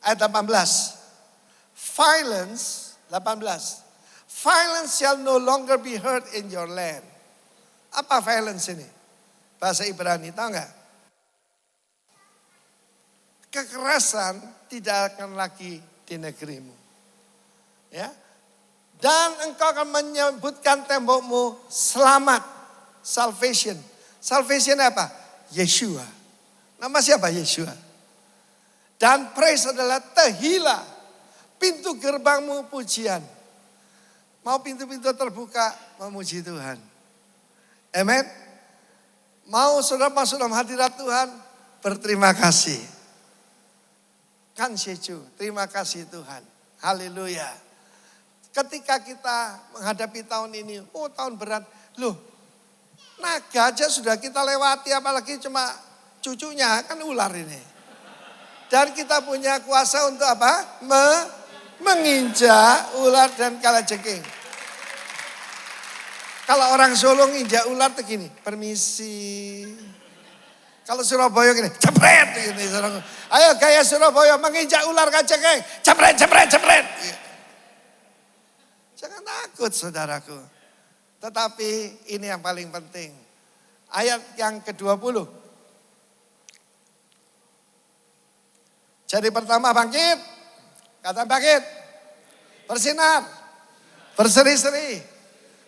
Ayat 18. Violence, 18. Violence shall no longer be heard in your land. Apa violence ini? Bahasa Ibrani, tahu nggak? Kekerasan tidak akan lagi di negerimu. Ya. Dan engkau akan menyebutkan tembokmu selamat. Salvation. Salvation apa? Yeshua. Nama siapa? Yeshua. Dan praise adalah tehila. Pintu gerbangmu pujian. Mau pintu-pintu terbuka, memuji Tuhan. Amen. Mau saudara masuk dalam hadirat Tuhan, berterima kasih. Kan Shechu, terima kasih Tuhan. Haleluya. Ketika kita menghadapi tahun ini, tahun berat. Loh, naga aja sudah kita lewati, apalagi cuma cucunya, kan ular ini. Dan kita punya kuasa untuk apa? Menginjak ular dan kalajengking. Kalau orang Solo nginjak ular tuh gini, permisi. Kalau Surabaya gini, jepret gini. Ayo gaya Surabaya menginjak ular kalajengking, jepret. Jangan takut saudaraku. Tetapi ini yang paling penting. Ayat yang ke-20. Jadi pertama bangkit. Kata bangkit. Bersinar. Berseri-seri.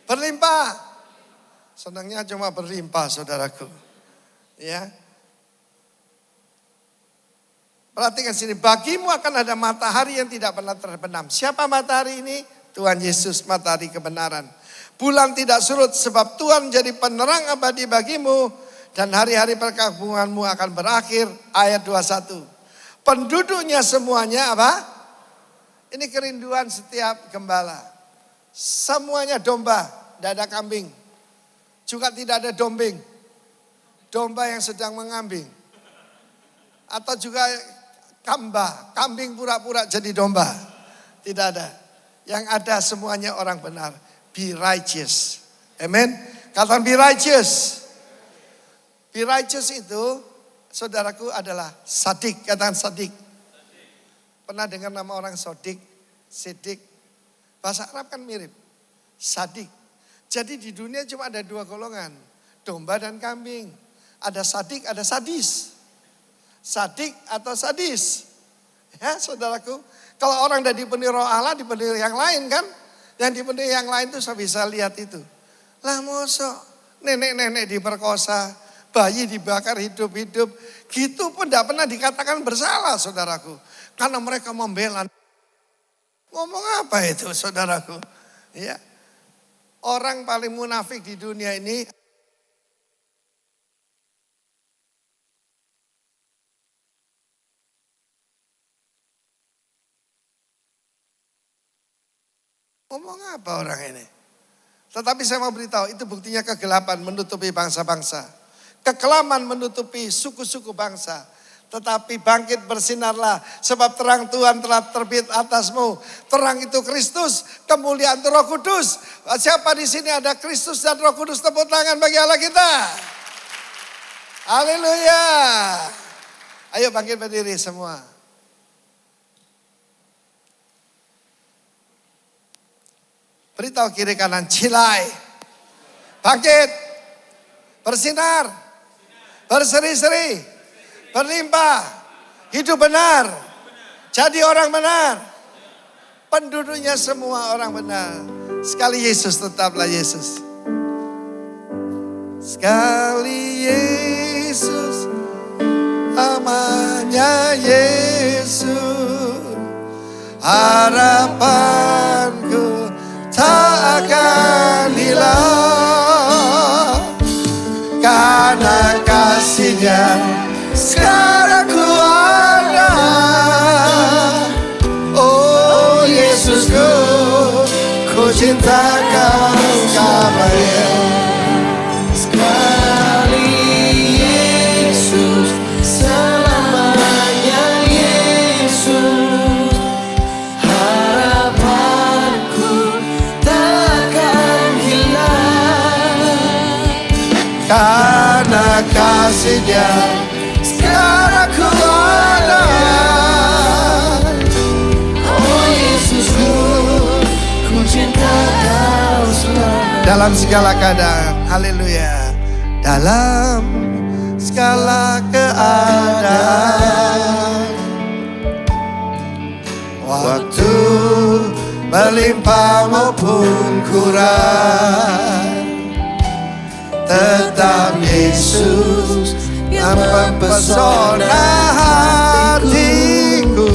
Berlimpah. Senangnya cuma berlimpah saudaraku. Ya. Perhatikan sini. Bagimu akan ada matahari yang tidak pernah terbenam. Siapa matahari ini? Tuhan Yesus, matahari kebenaran. Bulan tidak surut sebab Tuhan jadi penerang abadi bagimu. Dan hari-hari perkabunganmu akan berakhir. Ayat 21. Penduduknya semuanya apa? Ini kerinduan setiap gembala. Semuanya domba, tidak ada kambing. Juga tidak ada dombing. Domba yang sedang mengambing. Atau juga kambing pura-pura jadi domba. Tidak ada. Yang ada semuanya orang benar. Be righteous. Amen. Katakan be righteous. Be righteous itu, saudaraku, adalah sadik. Katakan sadik. Pernah dengar nama orang sodik, sidik? Bahasa Arab kan mirip. Sadik. Jadi di dunia cuma ada dua golongan. Domba dan kambing. Ada sadik, ada sadis. Sadik atau sadis. Ya saudaraku. Kalau orang udah dipenuhi roh Allah, dipenuhi yang lain kan. Yang dipenuhi yang lain tuh saya bisa lihat itu. Lah mosok nenek-nenek diperkosa. Bayi dibakar hidup-hidup. Gitu pun tidak pernah dikatakan bersalah saudaraku. Karena mereka membela. Ngomong apa itu saudaraku? Ya. Orang paling munafik di dunia ini. Ngomong apa orang ini? Tetapi saya mau beritahu, itu buktinya kegelapan menutupi bangsa-bangsa. Kekelaman menutupi suku-suku bangsa. Tetapi bangkit bersinarlah, sebab terang Tuhan telah terbit atasmu. Terang itu Kristus, kemuliaan itu Roh Kudus. Siapa di sini ada Kristus dan Roh Kudus, tepuk tangan bagi Allah kita. Haleluya. Ayo bangkit berdiri semua. Beritahu kiri kanan, cilai. Bangkit. Bersinar. Berseri-seri. Berlimpah. Hidup benar. Jadi orang benar. Penduduknya semua orang benar. Sekali Yesus, tetaplah Yesus. Sekali Yesus namanya Yesus, harapanku tak akan hilang, karena kasih-Nya sekarang ku ada. Oh Yesusku, ku cinta Kau selamanya. Sekali Yesus, selamanya Yesus, harapanku takkan hilang, karena kasih-Nya sekarang ku ada. Oh Yesusku, ku cinta Kau selalu. Dalam segala keadaan, haleluya. Dalam segala keadaan, waktu melimpah maupun kurang, tetap Yesus yang mempesona hatiku,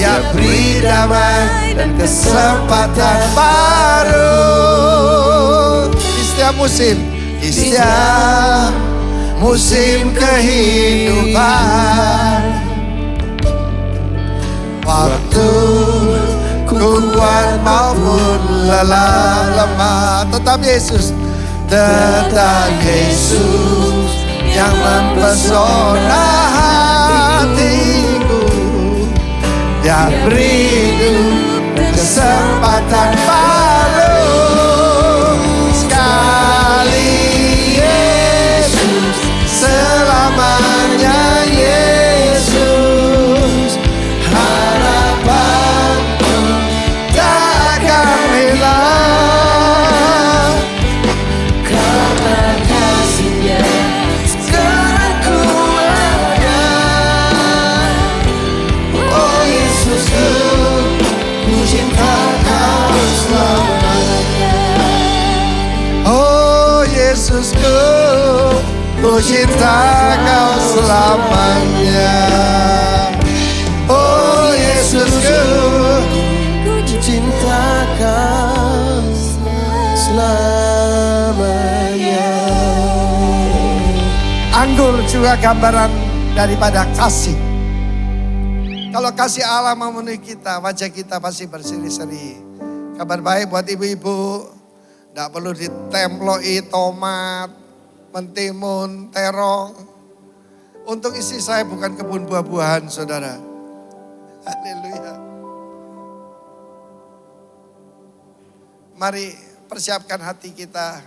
yang beri damai dan kesempatan baru. Di setiap musim, di setiap musim kehidupan, waktu ku kuat maupun lelah lemah, tetap Yesus, tetap Yesus yang mempesona hatiku, yang beri kesempatan baru. Sekali Yesus, selamanya Yesus, harapanku takkan hilang, karena kasih-Nya sekarang ku ada. Oh Yesusku, ku cinta Kau selamanya. Oh Yesusku, ku cinta Kau selamanya. Oh Yesusku, ku cinta Kau selamanya. Anggur juga gambaran daripada kasih. Kalau kasih Allah memenuhi kita, wajah kita pasti berseri-seri. Kabar baik buat ibu-ibu, tidak perlu ditemploi tomat, mentimun, terong. Untuk istri saya bukan kebun buah-buahan, saudara. Haleluya. Mari persiapkan hati kita.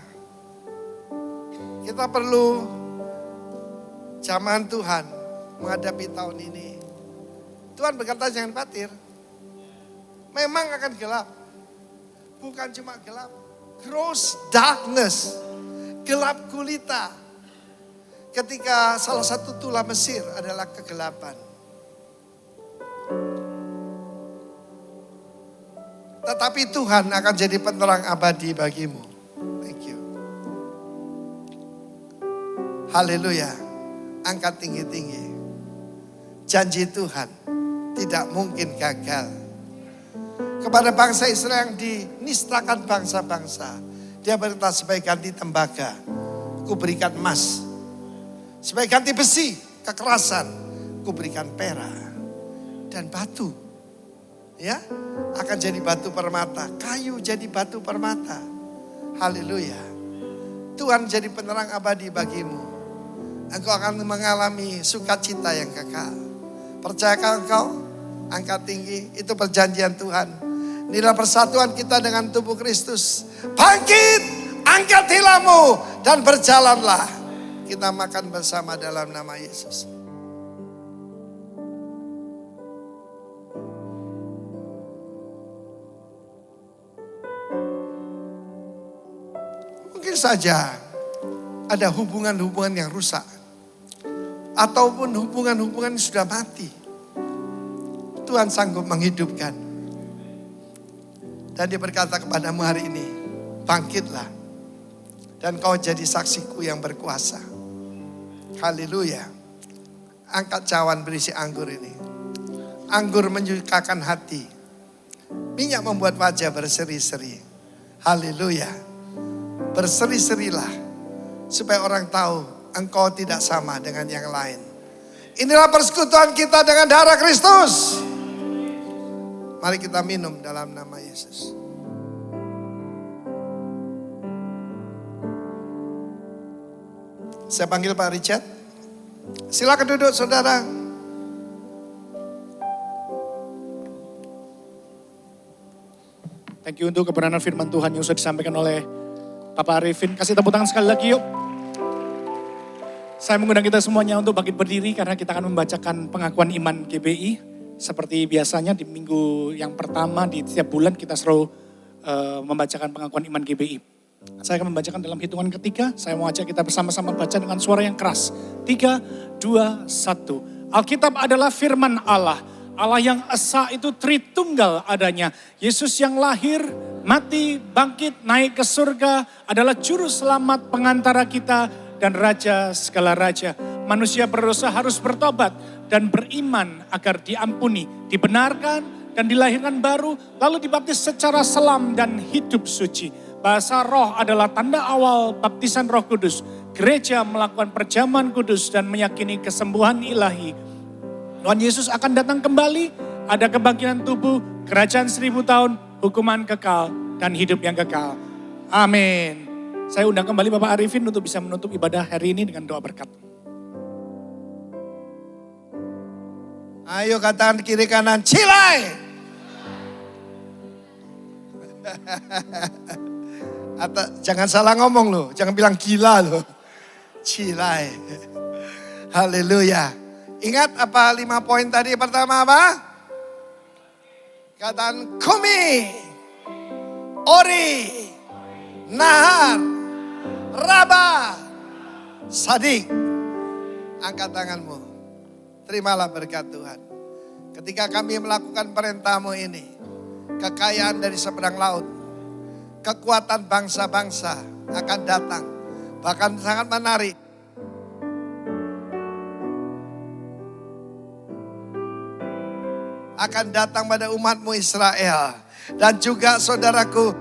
Kita perlu zaman Tuhan menghadapi tahun ini. Tuhan berkata jangan khawatir. Memang akan gelap. Bukan cuma gelap. Gross darkness. Gelap gulita. Ketika salah satu tulah Mesir adalah kegelapan. Tetapi Tuhan akan jadi penerang abadi bagimu. Thank you. Haleluya. Angkat tinggi-tinggi. Janji Tuhan tidak mungkin gagal. Kepada bangsa Israel yang dinistakan bangsa-bangsa, Dia berkata sebagai ganti tembaga, ku berikan emas. Sebagai ganti besi, kekerasan, ku berikan perak. Dan batu, ya, akan jadi batu permata. Kayu jadi batu permata. Haleluya. Tuhan jadi penerang abadi bagimu. Engkau akan mengalami sukacita yang kekal. Percayakah engkau? Angkat tinggi, itu perjanjian Tuhan. Inilah persatuan kita dengan tubuh Kristus. Bangkit, angkat tilammu dan berjalanlah. Kita makan bersama dalam nama Yesus. Mungkin saja ada hubungan-hubungan yang rusak. Ataupun hubungan-hubungan yang sudah mati. Tuhan sanggup menghidupkan. Dan Dia berkata kepadamu hari ini, bangkitlah. Dan kau jadi saksiku yang berkuasa. Haleluya. angkat cawan berisi anggur ini. Anggur menyukakan hati. Minyak membuat wajah berseri-seri. Haleluya. Berseri-serilah supaya orang tahu engkau tidak sama dengan yang lain. Inilah persekutuan kita dengan darah Kristus. Mari kita minum dalam nama Yesus. Saya panggil Pak Richard. Silakan duduk saudara. Thank you untuk kebenaran firman Tuhan yang sudah disampaikan oleh Bapak Arifin. Kasih tepuk tangan sekali lagi yuk. Saya mengundang kita semuanya untuk bangkit berdiri karena kita akan membacakan pengakuan iman GBI. Seperti biasanya di minggu yang pertama di setiap bulan kita selalu membacakan pengakuan iman GBI. Saya akan membacakan dalam hitungan ketiga. Saya mau ajak kita bersama-sama baca dengan suara yang keras. 3, 2, 1. Alkitab adalah firman Allah. Allah yang esa itu Tritunggal adanya. Yesus yang lahir, mati, bangkit, naik ke surga adalah juru selamat pengantara kita dan raja segala raja. Manusia berdosa harus bertobat dan beriman agar diampuni, dibenarkan dan dilahirkan baru, lalu dibaptis secara selam dan hidup suci. Bahasa roh adalah tanda awal baptisan Roh Kudus. Gereja melakukan perjamuan kudus dan meyakini kesembuhan ilahi. Tuhan Yesus akan datang kembali, ada kebangkitan tubuh, kerajaan 1000 tahun, hukuman kekal dan hidup yang kekal. Amin. Saya undang kembali Bapak Arifin untuk bisa menutup ibadah hari ini dengan doa berkat. Ayo katakan kiri kanan, Cilai. Atau jangan salah ngomong loh, jangan bilang gila loh. Cilai. Haleluya. Ingat apa 5 poin tadi? Pertama apa? Katakan Kumi, Ori, Nahar, Raba, Sadik. Angkat tanganmu. Terimalah berkat Tuhan. Ketika kami melakukan perintah-Mu ini, kekayaan dari seberang laut, kekuatan bangsa-bangsa akan datang. Bahkan sangat menarik. Akan datang pada umat-Mu Israel. Dan juga saudaraku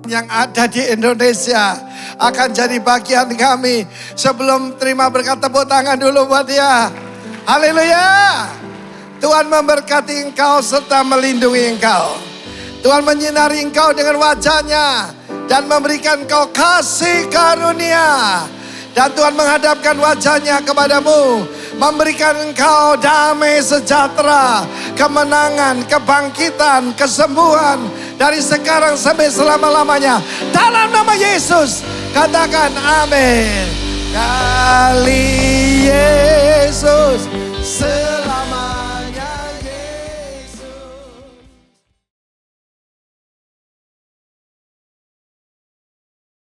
yang ada di Indonesia akan jadi bagian kami. Sebelum terima berkat, tepuk tangan dulu buat dia. Haleluya. Tuhan memberkati engkau serta melindungi engkau. Tuhan menyinari engkau dengan wajahnya dan memberikan engkau kasih karunia. Dan Tuhan menghadapkan wajahnya kepadamu, memberikan engkau damai sejahtera, kemenangan, kebangkitan, kesembuhan dari sekarang sampai selama-lamanya. Dalam nama Yesus, katakan amin. Kali